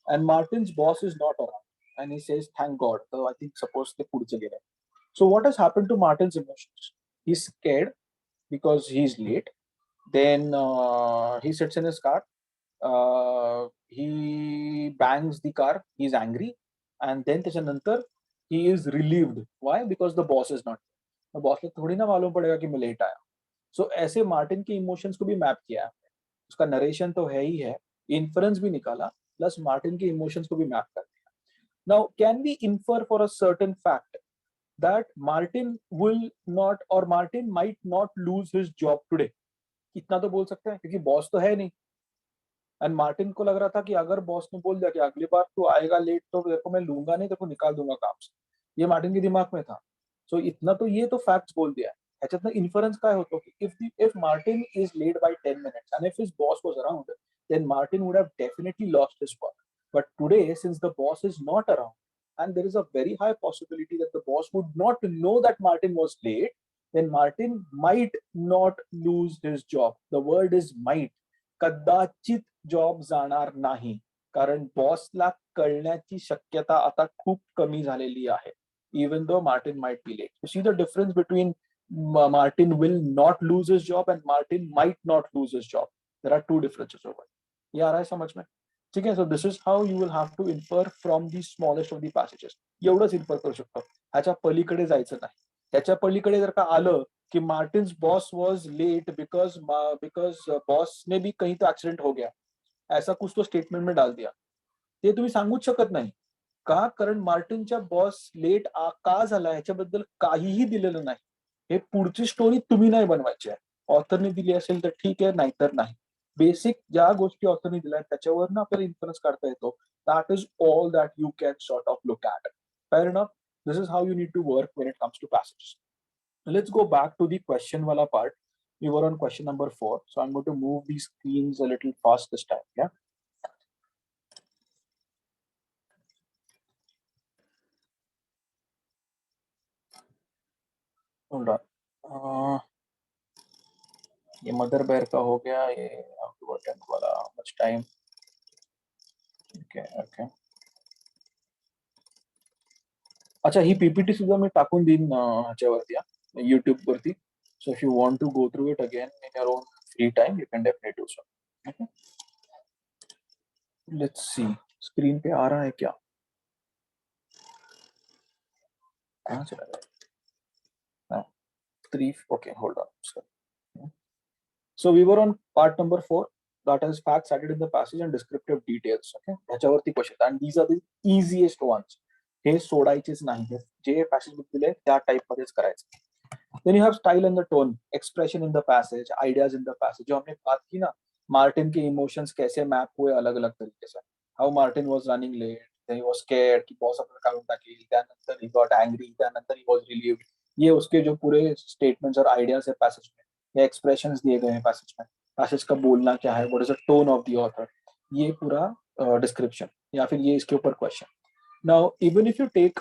And Martin's boss is not around. And he says, "Thank God." So I think suppose the पुढचे गेले. So what has happened to Martin's emotions? He's scared because he's late. Then he sits in his car. He bangs the car. He's angry. And then त्याच्यानंतर he is relieved. Why? Because the boss is not. Boss को थोड़ी ना मालूम पड़ेगा कि मैं late आया. सो ऐसे मार्टिन के इमोशंस को भी मैप किया है. उसका नरेशन तो है ही है, इन्फरेंस भी निकाला, प्लस मार्टिन के इमोशंस को भी मैप कर दिया. Now can we infer for a certain fact that Martin will not और Martin might not lose his job today. इतना तो बोल सकते हैं क्योंकि बॉस तो है नहीं. एंड मार्टिन को लग रहा था कि अगर बॉस ने बोल दिया कि अगली बार तू आएगा लेट तो तेरे को मैं लूंगा नहीं, तेरे को निकाल दूंगा काम से. ये मार्टिन के दिमाग में था. सो इतना तो ये तो फॅक्ट्स बोल दिया. ह्याच्यातनं इन्फरन्स काय होतो की if Martin is late by 10 minutes and if his boss was around, then Martin would have definitely lost his work. But today, since the boss is not around, and there is a very high possibility that the boss would not know that Martin was late, then Martin might not lose his job. The word is might. कदाचित job जाणार नाही, कारण बॉसला कळण्याची शक्यता आता खूप कमी झालेली आहे. Even though Martin might be late. You see the difference between Martin will not lose his job and Martin might not lose his job. There are two differences over. ये आ रहा है समझ में? ठीक है. So this is how you will have to infer from the smallest of the passages. एवढंच infer करू शकतो. ह्याच्या पलीकडे जायचं नाही. ह्याच्या पलीकडे जर का आलं कि Martin's boss was late because boss ने भी कहीं तो accident हो गया. ऐसा कुछ तो स्टेटमेंट में डाल दिया, ते तुम्ही सांगूच शकत नाही का, कारण मार्टिनच्या बॉस लेट का झाला ह्याच्याबद्दल काहीही दिलेलं नाही. हे पुढची स्टोरी तुम्ही नाही बनवायची आहे. ऑथरने दिली असेल तर ठीक आहे, नाहीतर नाही. बेसिक ज्या गोष्टी ऑथरने दिल्या त्याच्यावरनं आपल्याला इन्फ्लुएन्स काढता येतो. That is all that you can sort of look at. Fair enough. This is how you need to work when it comes to passages. Let's go back to the question wala part. We were on question number 4, so I'm going to move these screens a little fast this time. Yeah. Hold on. ये mother bear का हो गया, ये attempt वाला much time. Okay okay. अच्छा, ही PPT सुद्धा मी टाकून देईन ह्याच्यावरती, युट्यूब वरती. So if you want to go through it again in your own free time, you can definitely do so. Okay, let's see screen पे आ रहा है क्या. कहाँ चला गया? 3. Okay, hold on. So we were on part number 4, that is facts cited in the passage and descriptive details. Okay, ह्याच्यावरती question, and these are the easiest ones. हे सोडायचेच नाही, जे पॅसेज बुक दिले त्या टाइप मध्येच करायचं. Then you have style and the tone, expression in the passage, ideas in the passage. जो हमने बात की ना, मार्टिन के इमोशंस कैसे मैप हुए अलग अलग तरीके से. How Martin was running late, then he was scared कि बॉस अपना काढून टाकेल, त्यानंतर he got angry, त्यानंतर he was relieved. ये उसके जो पूरे स्टेटमेंट्स और आइडियाज है पैसेज में, ये एक्सप्रेशंस दिए गए हैं पैसेज में, पैसेज का बोलना क्या है, what is the tone of the author, ये पूरा डिस्क्रिप्शन या फिर ये इसके ऊपर question. Now even if you take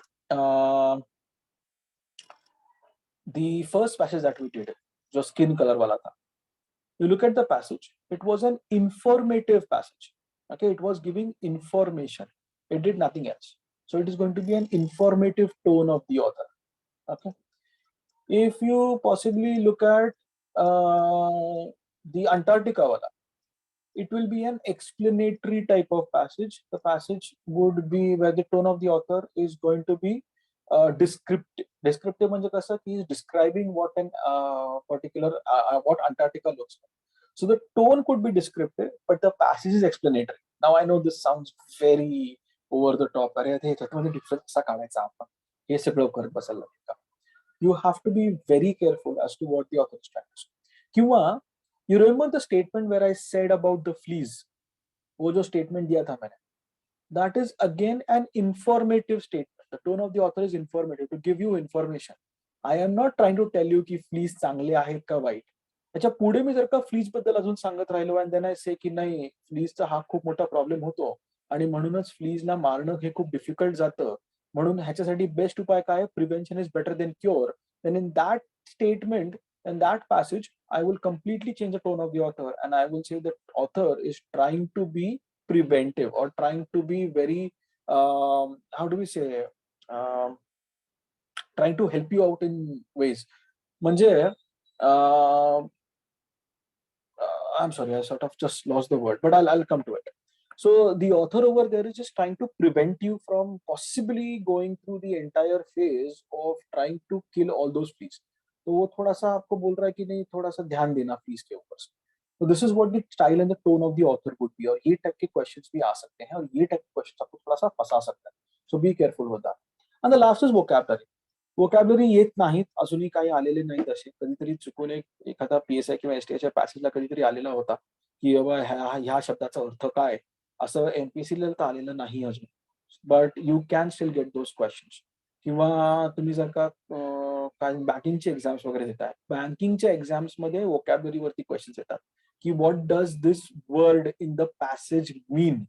the first passage that we did, जो skin color वाला था, you look at the passage, it was an informative passage. Okay, it was giving information, it did nothing else. So it is going to be an informative tone of the author. Okay, if you possibly look at the Antarctica wala, it will be an explanatory type of passage. The passage would be where the tone of the author is going to be descriptive. Descriptive म्हणजे कसं, he is describing what an particular what Antarctica looks like. So the tone could be descriptive, but the passage is explanatory. Now I know this sounds very over the top. अरे ह्याच्यामध्ये difference कसा काढायचा आपण, हे सगळं करत बसायला लागेल का. You have to be very careful as to what the author is trying to say. किंवा you remember the statement where I said about the fleas, वो जो statement दिया था मैंने, that is again an informative statement. The tone of the author is informative, to give you information. I am not trying to tell you की fleas चांगले आहेत का white. त्याच्या पुढे मी जर का फ्लीज बद्दल अजून सांगत राहिलो आणि देन आय से की नाही, फ्लीजचा हा खूप मोठा प्रॉब्लेम होतो आणि म्हणूनच फ्लीजला मारणं हे खूप डिफिकल्ट जातं, म्हणून ह्याच्यासाठी बेस्ट उपाय काय, prevention is better than cure. Then in that statement, in that passage, I will completely change the tone of the author and I will say that author is trying to be preventive or trying to be very, how do we say, trying to help you out in ways. म्हणजे I'm sorry, I sort of just lost the word, but I'll come to it. So the author over there is just trying to prevent you from possibly going through the entire phase of trying to kill all those fleas. तो वो थोड़ा सा आपको बोल रहा है कि नहीं, थोड़ा सा ध्यान देना फ्लीज के ऊपर से. So this is what the style and the tone of the author would be. और ये टाइप के क्वेश्चंस भी आ सकते हैं और ये टाइप के क्वेश्चंस आपको थोड़ा सा फंसा सकता है. So be careful with that. And the last is vocabulary. Vocabulary येत नाहीत, अजूनही काही आलेले नाहीत असे. कधीतरी चुकून एखादा पीएसआय किंवा एसटीआयच्या पॅसेजला कधीतरी आलेला होता की बाबा ह्या शब्दाचा अर्थ काय, असं एमपीएससीला तर आलेलं नाही अजून. But you can still get those questions. किंवा तुम्ही जर का काय बँकिंगचे एक्झाम्स वगैरे देताय, बँकिंगच्या एक्झाम्स मध्ये वोकॅब्युलरीवरती क्वेश्चन्स येतात की what does this word in the passage mean,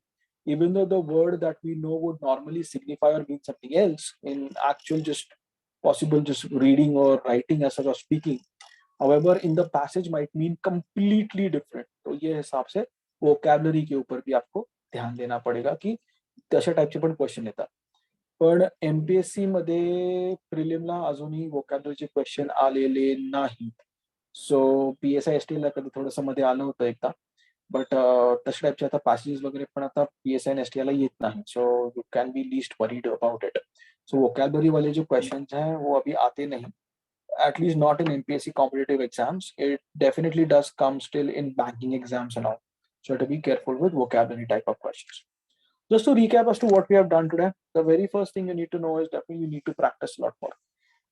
even though the word that we know would normally signify or mean something else in actual just possible just reading or writing as such or speaking, however in the passage might mean completely different. तो ये हिसाब से vocabulary के ऊपर भी आपको ध्यान देना पड़ेगा की तशा टाइपचे पण क्वेश्चन येतात. पण एमपीएससी मध्ये प्रिलिमला अजूनही vocabularyचे क्वेश्चन आलेले नाहीत. सो पीएसआय एसटीला कधी थोडंसं मध्ये आलं होतं एकदा, बट तशा टाइपचे आता पॅसेजेस वगैरे पण आता पीएसआय आणि एसटीआयला येत नाही. So you can be least worried about it. So vocabulary वाले जो क्वेश्चंस हैं वो अभी आते नहीं, at least not in NPSC competitive exams. It definitely does come still in banking exams and all. So to be careful with vocabulary type of questions. Just to recap as to what we have done today, the very first thing you need to know is definitely you need to practice a lot more.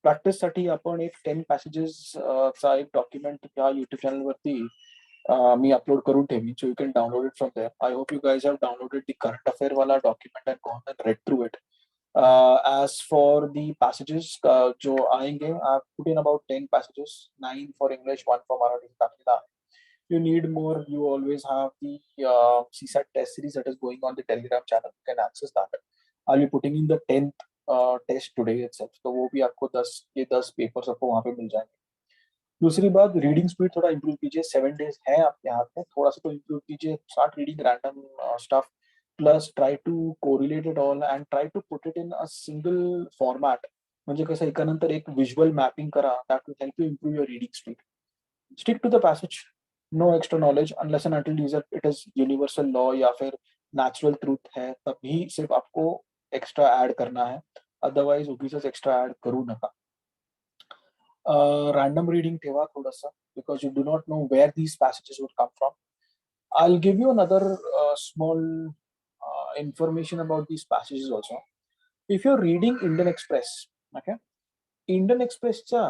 Practice साठी आपण एक 10 passages चा एक document या YouTube channel वरती मी upload करून ठेवी. So you can download it from there. I hope you guys have downloaded the current affair वाला document and gone and read through it. As for the passages जो आएंगे, I have put in about 10 passages, 9 for English, 1 for Marathi. You need more, you always have the CSAT test series that is going on the Telegram channel. You can access that. I'll be putting in the 10th test today itself, तो वो भी आपको 10 papers आपको वहां पे मिल जाएंगे. दूसरी बात, रीडिंग स्पीड थोड़ा इंप्रूव कीजिए. 7 days है आपके हाथ में, थोड़ा सा तो इंप्रूव कीजिए. Start reading random stuff, plus try to correlate it all and try to put it in a single format. म्हणजे कसं एकानंतर एक व्हिज्युअल मॅपिंग करा. That will help you improve your reading speed. Stick to the passage, no extra knowledge unless and until it is universal law या फिर natural truth है, तभी सिर्फ आपको एक्स्ट्रा ऐड करना है. अदरवाइज उगीचच एक्स्ट्रा ऐड करू नका. रैंडम रीडिंग ठेवा थोडासा, because you do not know where these passages would come from. I'll give you another small information about these passages also. If you're reading Indian Express, okay, Indian Express चा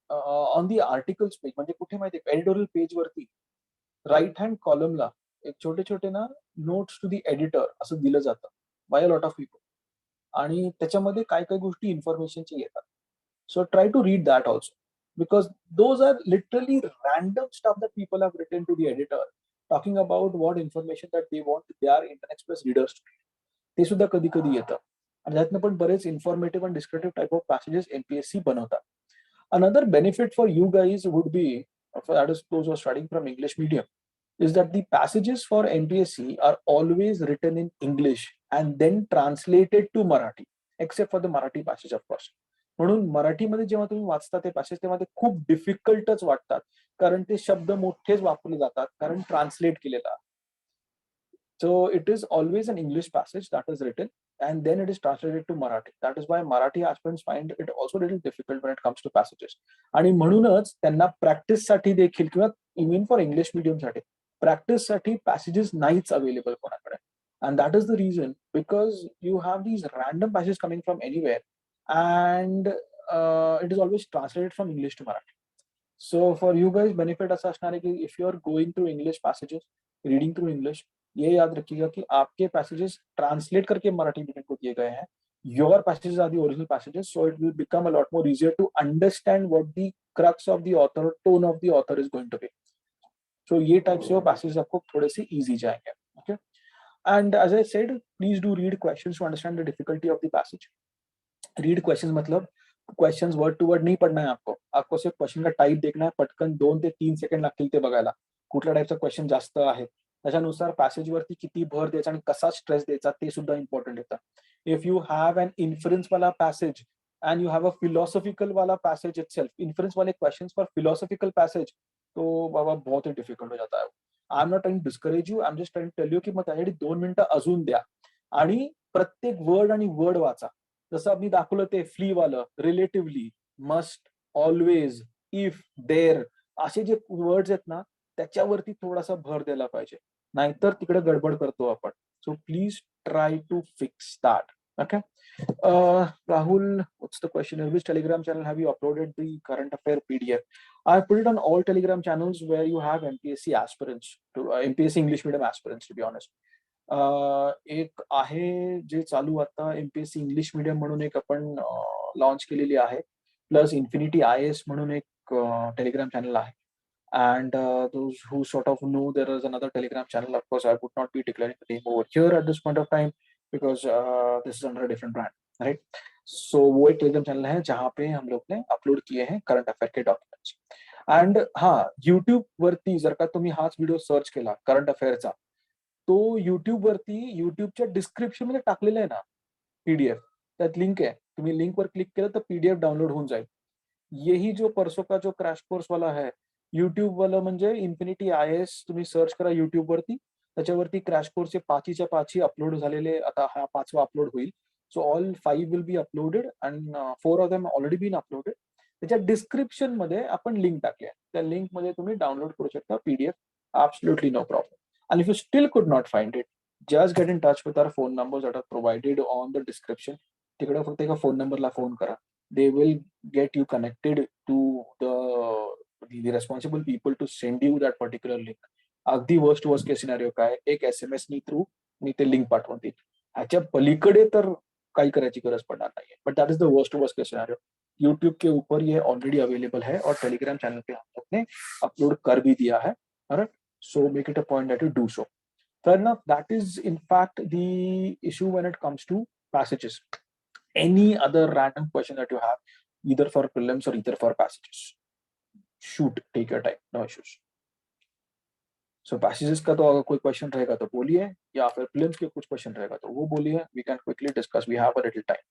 on the articles page, म्हणजे कुठे माहिती आहे, editorial page वरती right hand कॉलमला एक छोटे छोटे ना नोट्स टू दी एडिटर असं दिलं जातं by a lot of people. आणि त्याच्यामध्ये काय काय गोष्टी इन्फॉर्मेशनच्या येतात. So try to read that also, because those are literally random stuff that people have written to the editor talking about what information that they want their Indian Express readers to read. ते सुद्धा कधी कधी येतं. आणि त्यातनं पण बरेच informative आणि descriptive type of passages MPSC बनवतात. Another benefit for you guys would be, that is those who are studying from English medium, is that the passages for MPSC are always written in English and then translated to Marathi, except for the Marathi passage of course. म्हणून मराठीमध्ये जेव्हा तुम्ही वाचता ते passage तेव्हा ते खूप डिफिकल्टच वाटतात, कारण ते शब्द मोठेच वापरले जातात, कारण ट्रान्सलेट केलेला. So it is always an English passage that is written and then it is translated to Marathi. That is why Marathi aspirants find it also a little difficult when it comes to passages. आणि म्हणूनच त्यांना practice साठी देखील किंवा even for English medium साठी practice साठी passages नाहीच available कोणाकडे. And that is the reason, because you have these random passages coming from anywhere and it is always translated from English to Marathi. So for you guys benefit असा असणार आहे की if you are going through English passages, reading through English, ये याद रखिएगा कि आपके passages translate करके मराठी मीडियम को दिए गए हैं. Your passages are the original passages, so it will become a lot more easier to understand what the crux of the author, tone of the author is going to be. So ये type से वो passages आपको थोड़े से easy जाएंगे. Okay, and as I said, please do read questions to understand the difficulty of the passage. Read questions मतलब questions word to word नहीं पढ़ना है आपको. आपको सिर्फ क्वेश्चन का टाइप देखना है. पटकन 2 ते 3 सेकंड लागतील ते बघायला कुठल्या टाइपचा क्वेश्चन जास्त आहे, त्याच्यानुसार पॅसेज वरती किती भर द्यायचा आणि कसा स्ट्रेस द्यायचा ते सुद्धा इम्पॉर्टंट येतं. If you have an inference वाला passage and you have a philosophical वाला पैसेज itself, inference वाले questions for philosophical passage, तो बाबा बहुत ही डिफिकल्ट हो जाता है. I am not trying to discourage you, I am just trying to tell you की मग त्यासाठी 2 मिनिटं अजून द्या आणि प्रत्येक वर्ड आणि वर्ड वाचा. जसं मी दाखवलं ते फ्ली वालं, relatively, must, always, if, there, असे जे वर्ड्स आहेत ना त्याच्यावरती थोडासा भर द्यायला पाहिजे, नाहीतर तिकडे गडबड करतो आपण. So please try to fix that. Okay. Rahul, what's the question? Which Telegram channel have you uploaded the current affair PDF? I've put it on all Telegram channels where you have MPSC aspirants, to MPSC English medium aspirants, to be honest. एक आहे जे चालू आता MPSC English medium म्हणून एक आपण launch केलेली आहे, plus infinity IAS म्हणून एक टेलिग्राम चॅनल आहे. And those who sort of know, there is another Telegram channel. Of course, I would not be declaring the name over here at this point of time because this is under a different brand, right? So वो एक Telegram channel है जहाँ पे हम लोग ने upload किए हैं करंट अफेयर के डॉक्युमेंट्स. एंड हाँ, YouTube वरती जर का तुम्ही हाच व्हिडिओ सर्च केला करंट अफेअरचा, तो YouTube वरती YouTubeच्या डिस्क्रिप्शन मध्ये टाकलेलं आहे ना PDF, त्यात लिंक आहे. तुम्ही लिंक वर क्लिक केलं तर PDF डाउनलोड होऊन जाईल. यही जो परसों का जो क्रॅश कोर्स वाला है युट्यूब वाला, म्हणजे इन्फिनिटी IAS तुम्ही सर्च करा युट्यूब वरती, त्याच्यावरती क्रॅश कोर्सचे 5च्या 5 अपलोड झालेले, आता हा 5वा अपलोड होईल. So all 5 will be uploaded and 4 of them already been uploaded. त्याच्या डिस्क्रिप्शन मध्ये आपण लिंक टाकली आहे. त्या लिंक मध्ये तुम्ही डाउनलोड करू शकता PDF, absolutely no problem. And if you still could not find it, just get in touch with our phone numbers that are provided on the description. तिकडे फक्त एका फोन नंबरला फोन करा. They will get you connected to the responsible people to send you that particular link. अगदी worst case scenario काय, एक SMS नी through मी ते link पाठवून देईल. ह्याच्या पलीकडे तर काही करायची गरज पडणार नाहीये. But that is the worst case scenario. YouTube के ऊपर ये ऑलरेडी अवेलेबल है और टेलीग्राम चैनल पे हम लोग ने अपलोड कर भी दिया है. Alright, so make it a point that you do so. Fair enough. That is in fact the issue when it comes to passages. Any other random question that you have, either for prelims or either for passages, shoot, take your time, no issues. So passages का तो अगर कोई question रहेगा तो बोलिए, या फिर prelims के कुछ क्वेश्चन रहेगा तो वो बोलिए. We can quickly discuss. We have a little time.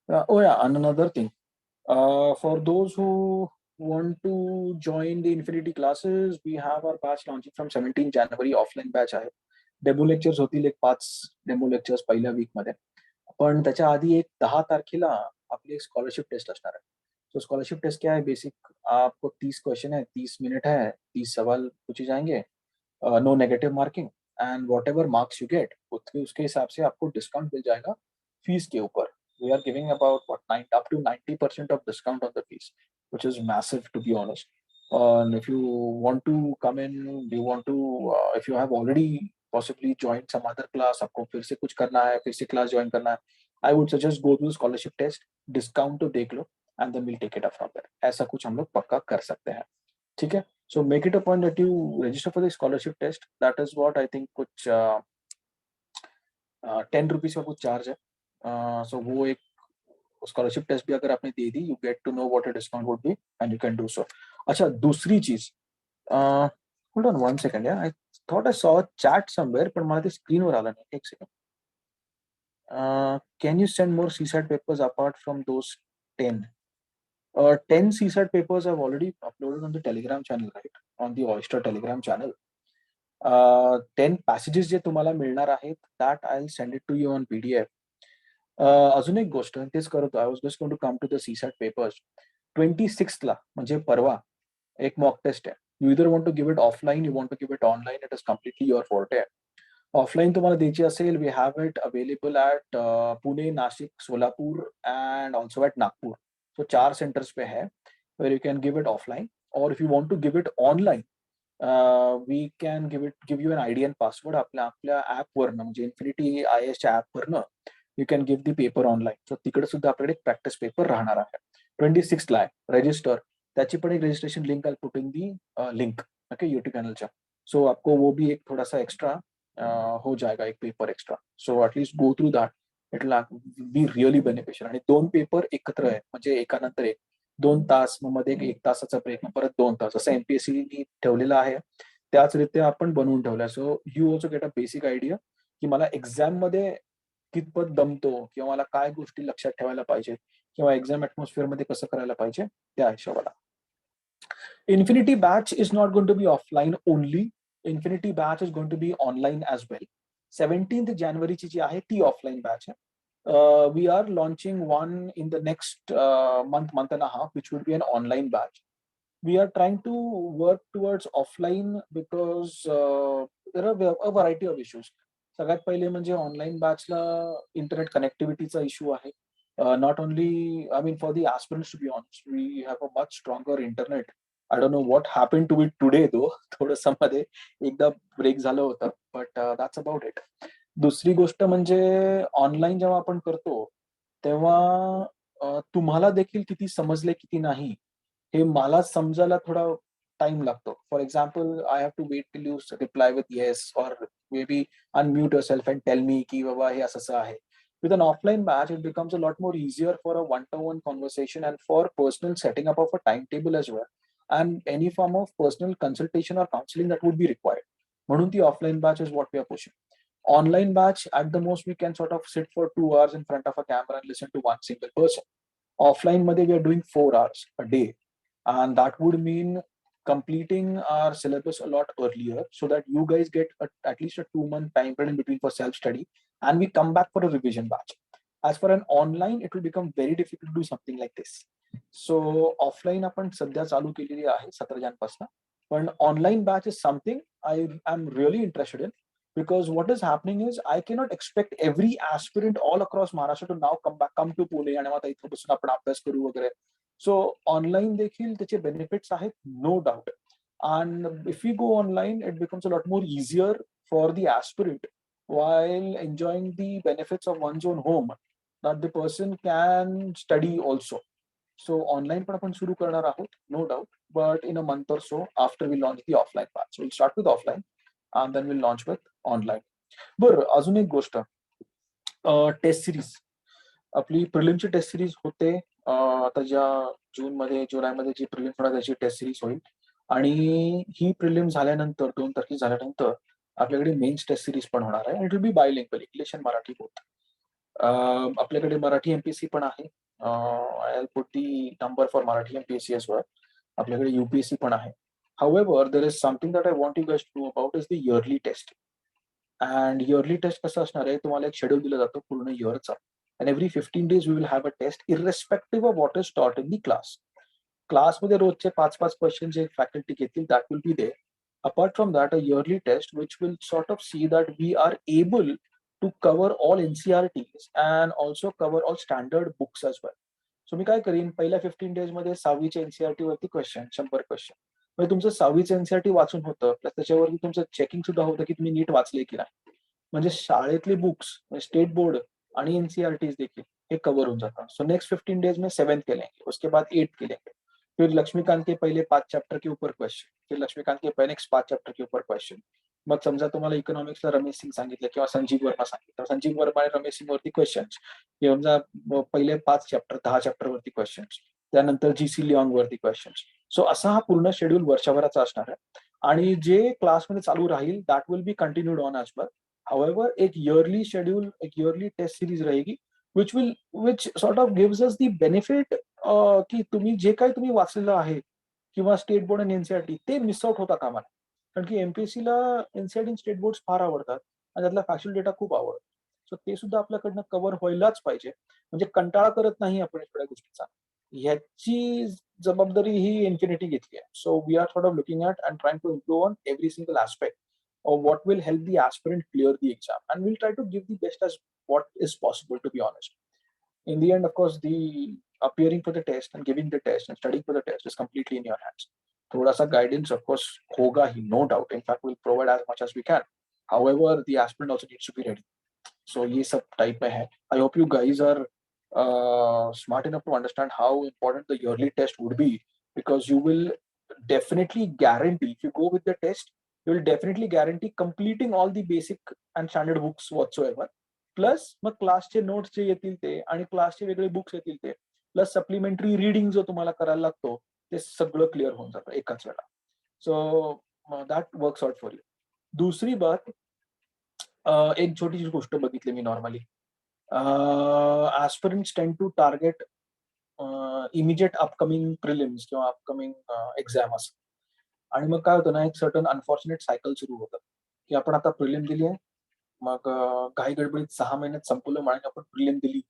Oh yeah, and another thing. For those who want to join the Infinity classes, we have our batch launching from 17 January. Offline batch आहे. Demo lectures होतील एक 5 demo lectures पहिल्या week मध्ये. पण त्याच्या आधी एक 10 तारखेला आपली एक स्कॉलरशिप टेस्ट असणार आहे. तो स्कॉलरशिप टेस्ट क्या है, बेसिक आपको 30 क्वेश्चन है, 30 मिनट है, 30 सवाल पूछे जाएंगे, no negative marking, and whatever marks you get उसके हिसाब से आपको डिस्काउंट मिल जाएगा फीस के ऊपर. We are giving about up to 90% of discount on the fees, which is massive to be honest. And if you want to come in, if you have already possibly joined some other class, आपको फिर से कुछ करना है, फिर से class join करना है, I would suggest go to the scholarship test, discount तो देख लो, and then we'll take it up from there. ऐसा कुछ हम लोग पक्का कर सकते हैं. ठीक है? So make it a point that you register for the scholarship test. That is what I think कुछ 10 रुपीज का कुछ चार्ज है. So वो एक स्कॉलरशिप टेस्ट भी अगर आपने दे दी, you get to know what a discount would be and you can do so. अच्छा, दूसरी चीज, होल्ड ऑन 1 सेकंड यार, I thought I saw chat somewhere, पण मला ते स्क्रीनवर आलं नाही. एक second. Can you send more CSAT papers apart from those 10? 10 CSAT papers I've already uploaded on the Telegram channel, right? On the Oyster Telegram channel. 10 passages जे तुम्हाला मिळणार आहेत, that I'll send it to you on PDF. अजून एक गोष्ट तेच करतो, I was just going to come to the CSAT papers. 26th ला म्हणजे परवा एक मॉक टेस्ट आहे. You either want to give it offline, you want to give it online, it is completely your forte. Offline तुम्हाला द्यायची असेल, we have it available at Pune, Nashik, Solapur and also at Nagpur. So 4 centres पे है where you can give it offline, or if you want to give it online, we can give you an ID and password आपल्या app वरनं, म्हणजे Infinity IAS च्या app वरनं you can give the paper online. So तिकडे सुद्धा आपल्याकडे practice paper राहणार आहे. 26 ला आहे रजिस्टर. त्याची पण एक registration link all put in the link, okay, YouTube चैनलच्या. सो आपको वो भी एक थोड़ा सा एक्स्ट्रा हो जाएगा, एक paper extra. So at least go through that, it will B really beneficial. आणि 2 पेपर एकत्र आहे, म्हणजे एकानंतर एक 2 तास, मग मध्ये 1 तासाचा ब्रेक, मग परत 2 तास, असं MPSC ठेवलेलं आहे. त्याच रीत्या आपण बनवून ठेवलं. So you also get a basic idea की मला एक्झाम मध्ये कितपत दमतो, किंवा मला काय गोष्टी लक्षात ठेवायला पाहिजे, किंवा एक्झाम ऍटमॉस्फिअर मध्ये कसं करायला पाहिजे त्या हिशोबाला. Infinity batch is not going to be offline only. Infinity batch is going to be online as well. 17th January ची जी आहे ती ऑफलाईन बॅच आहे. We are launching one in the next month and a half, which would be an online batch. We are trying to work towards offline because there are a variety of issues. सगळ्यात पहिले म्हणजे online बॅचला internet कनेक्टिव्हिटीचा issue आहे. Not only, I mean, for the aspirants, to be honest, we have a much stronger internet. I don't know what happened to it today though. थोडंसं मध्ये एकदा break झालं होतं, but that's about it. दुसरी गोष्ट म्हणजे online जेव्हा आपण करतो तेव्हा तुम्हाला देखील किती समजले किती नाही हे मला समजायला थोडा टाइम लागतो. For example, I have to wait till you reply with yes, और may be unmute yourself and tell me की बाबा हे असं आहे. With an offline batch, it becomes a lot more easier for a one-to-one conversation and for personal setting up of a timetable as well, and any form of personal consultation or counseling that would be required. म्हणून ती offline batch is what we are pushing. Online batch, at the most, we can sort of sit for 2 hours in front of a camera and listen to one single person. Offline मध्ये we are doing 4 hours a day, and that would mean completing our syllabus a lot earlier so that you guys get at least a 2-month time frame in between for self-study, and we come back for a revision batch. As for an online, it will become very difficult to do something like this. So offline आपण सध्या चालू केलेली आहे 17 जानेपासून, पण online batch is something I am really interested in, because what is happening is I cannot expect every aspirant all across Maharashtra to now come to Pune आणि आता इथं बसून आपण अभ्यास करू वगैरे. So online देखील त्याचे benefits आहेत, no doubt. And if we go online, it becomes a lot more easier for the aspirant while enjoying the benefits of one's own home, that the person can study also. So online पण आपण सुरू करणार आहोत, no doubt, but in a month or so after we launch the offline part. So we'll start with offline and then we'll launch with online. बरं, अजून एक गोष्ट, test series. आपली प्रिलिमची टेस्ट सिरीज होते आता ज्या जुलैमध्ये जी प्रिलिम होणार त्याची टेस्ट सिरीज होईल, आणि ही प्रिलिम झाल्यानंतर 2 तारखेला झाल्यानंतर आपल्याकडे मेन्स टेस्ट सिरीज पण होणार आहे. It will be bilingual, English आणि मराठी बोथ. आपल्याकडे मराठी एमपीएससी पण आहे. I will put the number for Marathi MPSC as well. आपल्याकडे यूपीएससी पण आहे. However, there is something that I want you guys to know about is the yearly test. And yearly test कसं असणार आहे, तुम्हाला एक शेड्यूल दिलं जातं पूर्ण इयरचा, and every 15 days we will have a test irrespective of what is taught in the class. क्लासमध्ये रोजचे 5-5 क्वेश्चन जे फॅकल्टी घेतील, that will be there. Apart from that, a yearly test which will sort of see that we are able to cover all NCERTs and also cover all standard books as well. So मी काय करीन, पहिल्या 15 days मध्ये 6वीचे NCERT वरती question, 100 question. म्हणजे तुमचं 6वीचं NCERT वाचून होतं, plus त्याच्यावरती तुमचं चेकिंग सुद्धा होतं की तुम्ही नीट वाचले की नाही. म्हणजे शाळेतले बुक्स, स्टेट बोर्ड आणि एनसीईआरटीज देखील हे कव्हर होऊन जातात. सो नेक्स्ट 15 डेज में 7th के लेंगे, उसके बाद 8th के लेंगे, फिर लक्ष्मीकांत के पहले 5 चैप्टर के ऊपर क्वेश्चन, फिर लक्ष्मीकांत के नेक्स्ट 5 चैप्टर के ऊपर क्वेश्चन. मग समजा तुम्हाला इकॉनॉमिक्सला रमेश सिंग सांगितलं किंवा संजीव वर्मा सांगितलं, संजीव वर्मा आणि रमेश सिंग वरती क्वेश्चन्स, समजा पहिले 5 चॅप्टर 10 चॅप्टर वरती क्वेश्चन्स, त्यानंतर जीसी लिऑंग वरती क्वेश्चन्स. सो असा हा पूर्ण शेड्यूल वर्षभराचा असणार आहे, आणि जे क्लासमध्ये चालू राहील that will be continued on as well. However, एक yearly schedule, एक yearly test series रहेगी, which sort of gives us the benefit की तुम्ही जे काही तुम्ही वाचलेलं आहे किंवा स्टेट बोर्ड आणि एनसीईआरटी ते मिस आउट होता कामा नये. कारण की एमपीएससीला एनसीईआरटी स्टेट बोर्ड फार आवडतात आणि त्यातला फॅक्च्युअल डेटा खूप आवडतो. सो ते सुद्धा आपल्याकडनं कव्हर व्हायलाच पाहिजे, म्हणजे कंटाळा करत नाही आपण सगळ्या गोष्टीचा. ह्याची जबाबदारी ही इन्फिनिटी घेतली आहे. So we are sort of looking at and trying to improve on every single aspect or what will help the aspirant clear the exam, and we'll try to give the best as what is possible, to be honest. In the end, of course, the appearing for the test and giving the test and studying for the test is completely in your hands. Thoda sa guidance, of course, hoga hi, no doubt. In fact, we'll provide as much as we can. However, the aspirant also needs to be ready. So ye sab type mein hai. I hope you guys are smart enough to understand how important the yearly test would be, because you will definitely guarantee, if you go with the test, you will definitely guarantee completing all the basic and standard books whatsoever. Plus मग क्लासचे notes जे येतील ते आणि क्लासचे वेगळे books येतील ते, plus supplementary reading जो तुम्हाला करायला लागतो ते सगळं क्लिअर होऊन जातं एकाच वेळा. So that works out for you. दुसरी बात, एक छोटीशी गोष्ट बघितली मी normally, aspirants tend to target immediate upcoming prelims किंवा अपकमिंग एक्झाम असं. आणि मग काय होतं ना, एक सर्टन अनफॉर्च्युनेट सायकल सुरू होतं की आपण आता प्रिलिम दिली आहे, मग काही गडबडीत 6 महिन्यात संपवलं म्हणून आपण प्रिलिम दिली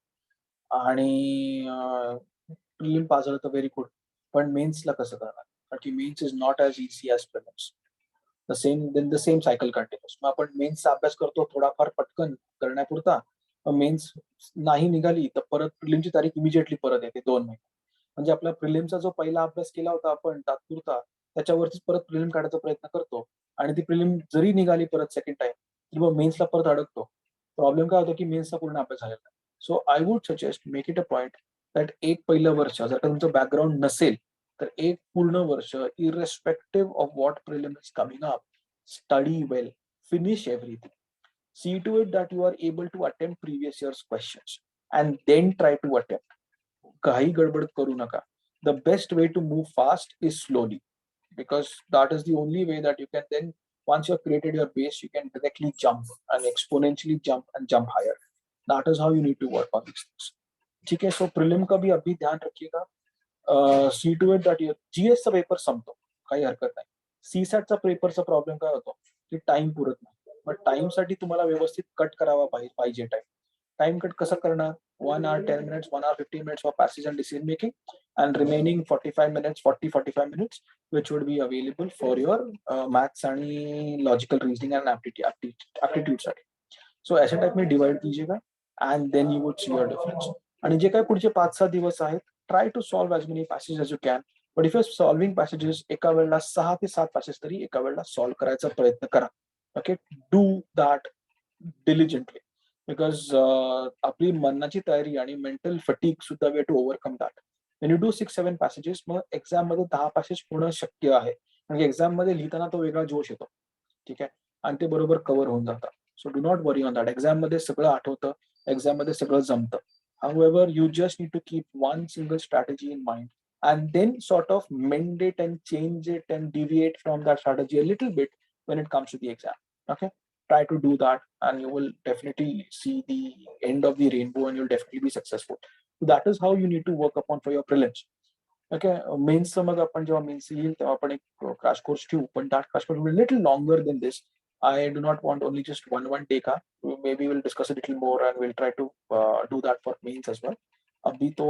आणि प्रिलिम पास झालं तर व्हेरी गुड, पण मेन्सला कसं करणार, कारण की mains is not as easy as prelims. The same cycle continues. मग आपण मेन्सचा अभ्यास करतो थोडाफार पटकन करण्यापुरता, मेन्स नाही निघाली तर परत प्रिलिमची तारीख इमिजिएटली परत येते 2 महिने. म्हणजे आपला प्रिलिमचा जो पहिला अभ्यास केला होता आपण तात्पुरता, त्याच्यावरतीच परत प्रिलिम काढायचा प्रयत्न करतो, आणि ती प्रिलिम जरी निघाली परत सेकंड टाइम तर मग मेन्सला परत अडकतो. प्रॉब्लेम काय होतो की मेन्सचा पूर्ण अभ्यास झालेला नाही. So I would suggest, make it a point that एक पहिलं वर्ष जर का तुमचं बॅकग्राऊंड नसेल तर एक पूर्ण वर्ष irrespective of what prelim is coming up, study well, finish everything, see to it that you are able to attempt previous year's questions and then try to attempt. काही गडबड करू नका. The best way to move fast is slowly, because that is the only way that you can then, once you have created your base, you can directly jump and exponentially jump higher. That is how you need to work on these things. ठीक है. सो prelim का भी अभी ध्यान रखिएगा. See to it that your GS का paper संपतो, काही हरकत नाही. सीसॅटचा पेपरचा प्रॉब्लेम काय होतो की टाइम पुरत नाही. मग टाइमसाठी तुम्हाला व्यवस्थित कट करावा पाहिजे टाइम. टाइम कट कसं करणार? 1 hour 10 minutes, 1 hour 15 minutes for passage and decision making, and remaining 45 minutes, 45 minutes, which would be available for your maths आणि logical reasoning and aptitude साठी. So अशा टाइप में डिवाइड कीजिएगा and then you would see your difference. आणि जे काही पुढचे 5-6 दिवस आहेत, try to solve as many passages as you can. But if you're solving passages, एका वेळेला 6 ते 7 passages तरी एका वेळेला solve करायचा प्रयत्न करा. Okay, do that diligently. Because आपली मनाची तयारी आणि मेंटल फटीग सुद्धा way to overcome that. When you do 6-7 passages, मग एक्झाम मध्ये 10 पॅसेज होणं शक्य आहे. म्हणजे एक्झाम मध्ये लिहिताना तो वेगळा जोश येतो. ठीक आहे, आणि ते बरोबर कव्हर होऊन जातं. So do not worry on that. Exam मध्ये सगळं आठवतं, एक्झाम मध्ये सगळं जमतं. However, you just need to keep one single strategy in mind and then sort of mend it and change it and deviate from that strategy a little bit when it comes to the exam. Okay, try to do that and you will definitely see the end of the rainbow and you'll definitely be successful. So that is how you need to work upon for your prelims. Okay, mains मग आपण जेव्हा mains येईल तेव्हा आपण एक crash course ठेवू, पण that crash course will be a little longer than this. I do not want only just one day ka. Maybe we'll discuss a little more and we'll try to do that for mains as well. Abhi to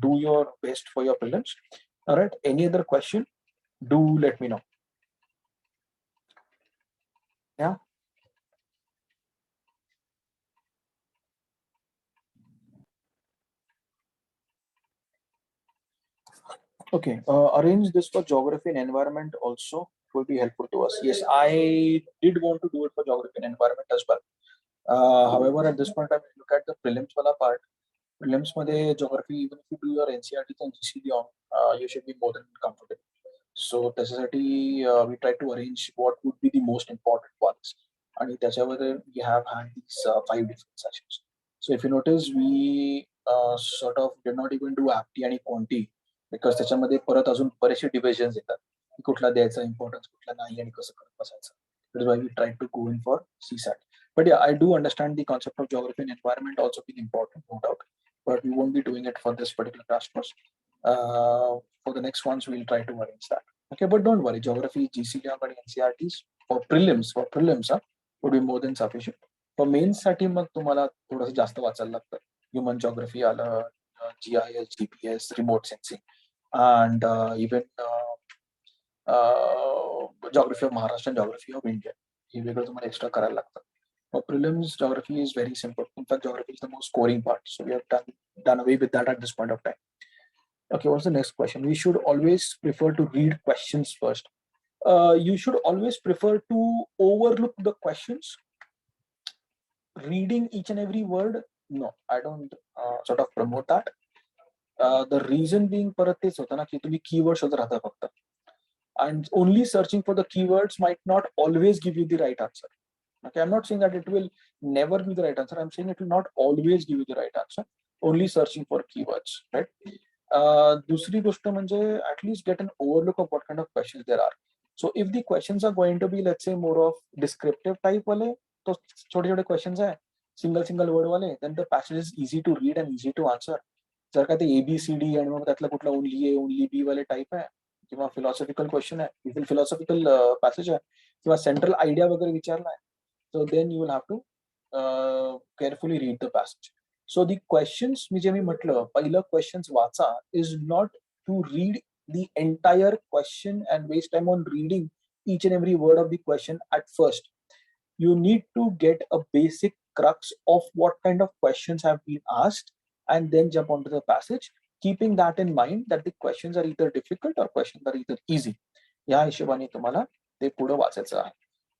do your best for your prelims. All right, any other question, do let me know. Yeah. Okay, arrange this for geography and environment also will be helpful to us. Yes, I did want to do it for geography and environment as well. However, at this point, I look at the prelims wala part. Prelims मध्ये geography, even if you do your NCERT and GCD on, you should be more than comfortable. So त्याच्यासाठी we try to arrange what would be the most important ones. आणि त्याच्यामध्ये we have had these 5 different sessions. So if you notice, we sort of did not even do apti आणि quanti. Because त्याच्यामध्ये परत अजून बरेचसे divisions येतात की कुठला द्यायचा इम्पॉर्टन्स, कुठला नाही आणि कसं करत बसायचं. That is why we try to go in for CSAT. But yeah, I do understand the concept of geography and environment also being important, no doubt, but we won't be doing it for this particular crash course. For the next ones we'll try to arrange that. Okay, but don't worry, geography, GCD आणि NCERTs for prelims would be more than sufficient. For mains साठी मग तुम्हाला थोडंसं जास्त वाचायला लागतं. Human geography आलं, GIS, GPS, remote sensing, and even geography of Maharashtra and geography of India. हे वेगळं तुम्हाला एक्स्ट्रा करायला लागतं. For prelims, geography is very simple. In fact, geography is the most scoring part. So we have done away with that at this point of time. Okay, what's the next question? We should always prefer to read questions first. You should always prefer to overlook the questions. Reading each and every word, no, I don't sort of promote that. The reason being परत तेच होतं ना की तुम्ही keyword शोधत राहता फक्त, and only searching for the keywords might not always give you the right answer. Okay, I'm not saying that it will never be the right answer. I'm saying it will not always give you the right answer. Only searching for keywords, right? दुसरी गोष्ट म्हणजे at least get an overlook of what kind of questions there are. So if the questions are going to be, let's say, more of descriptive type वाले, तो छोटे छोटे questions है, single word वाले, then the passage is easy to read and easy to answer. जर का ते ABCD आणि मग त्यातला कुठला ओनली A ओनली B वाले टाइप आहे किंवा फिलॉसॉफिकल क्वेश्चन आहे, फिलॉसॉफिकल पॅसेज आहे किंवा सेंट्रल आयडिया वगैरे विचारला आहे, so then you will have to carefully read the passage. So the questions मी जे मी म्हटलं पहिलं questions वाचा is not to read the entire question and waste time on reading each and every word of the question at first. You need to get a basic crux of what kind of questions have been asked and then jump onto the passage, keeping that in mind that the questions are either difficult or questions are either easy. या हिशोबाने तुम्हाला ते पुढे वाचायचं आहे.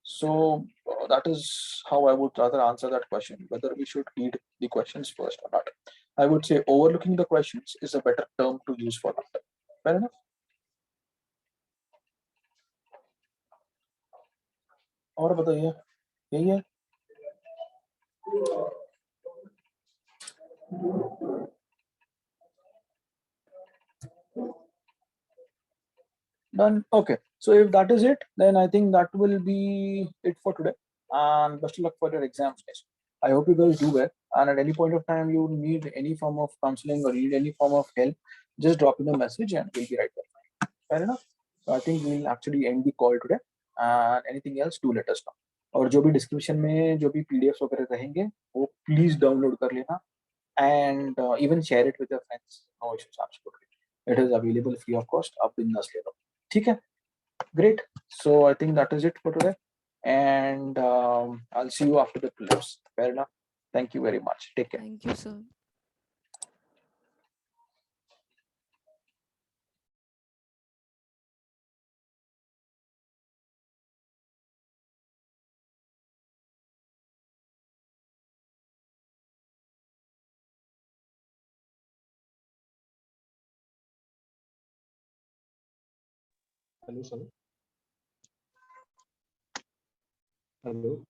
So that is how I would rather answer that question, whether we should read the questions first or not. I would say overlooking the questions is a better term to use for that. Fair enough? और बताइए, यही है? Done. Okay, so if that is it, then I think that will be it for today, and best of luck for your exams, guys. I hope you guys do well, and at any point of time you need any form of counseling or need any form of help, just drop in a message and we'll be right there. Fair enough? So I think we'll actually end the call today. Anything else, do let us know. और जो भी description में जो भी PDF वगैरह रहेंगे वो please download कर लेना and even share it with your friends. No issues, absolutely. It is available free of cost. आप बिंदास ले लो. ठीक है? Great. So I think that is it for today, and I'll see you after the prelims. Fair enough. Thank you very much. Take care. Thank you, sir. Hello, sir. Hello.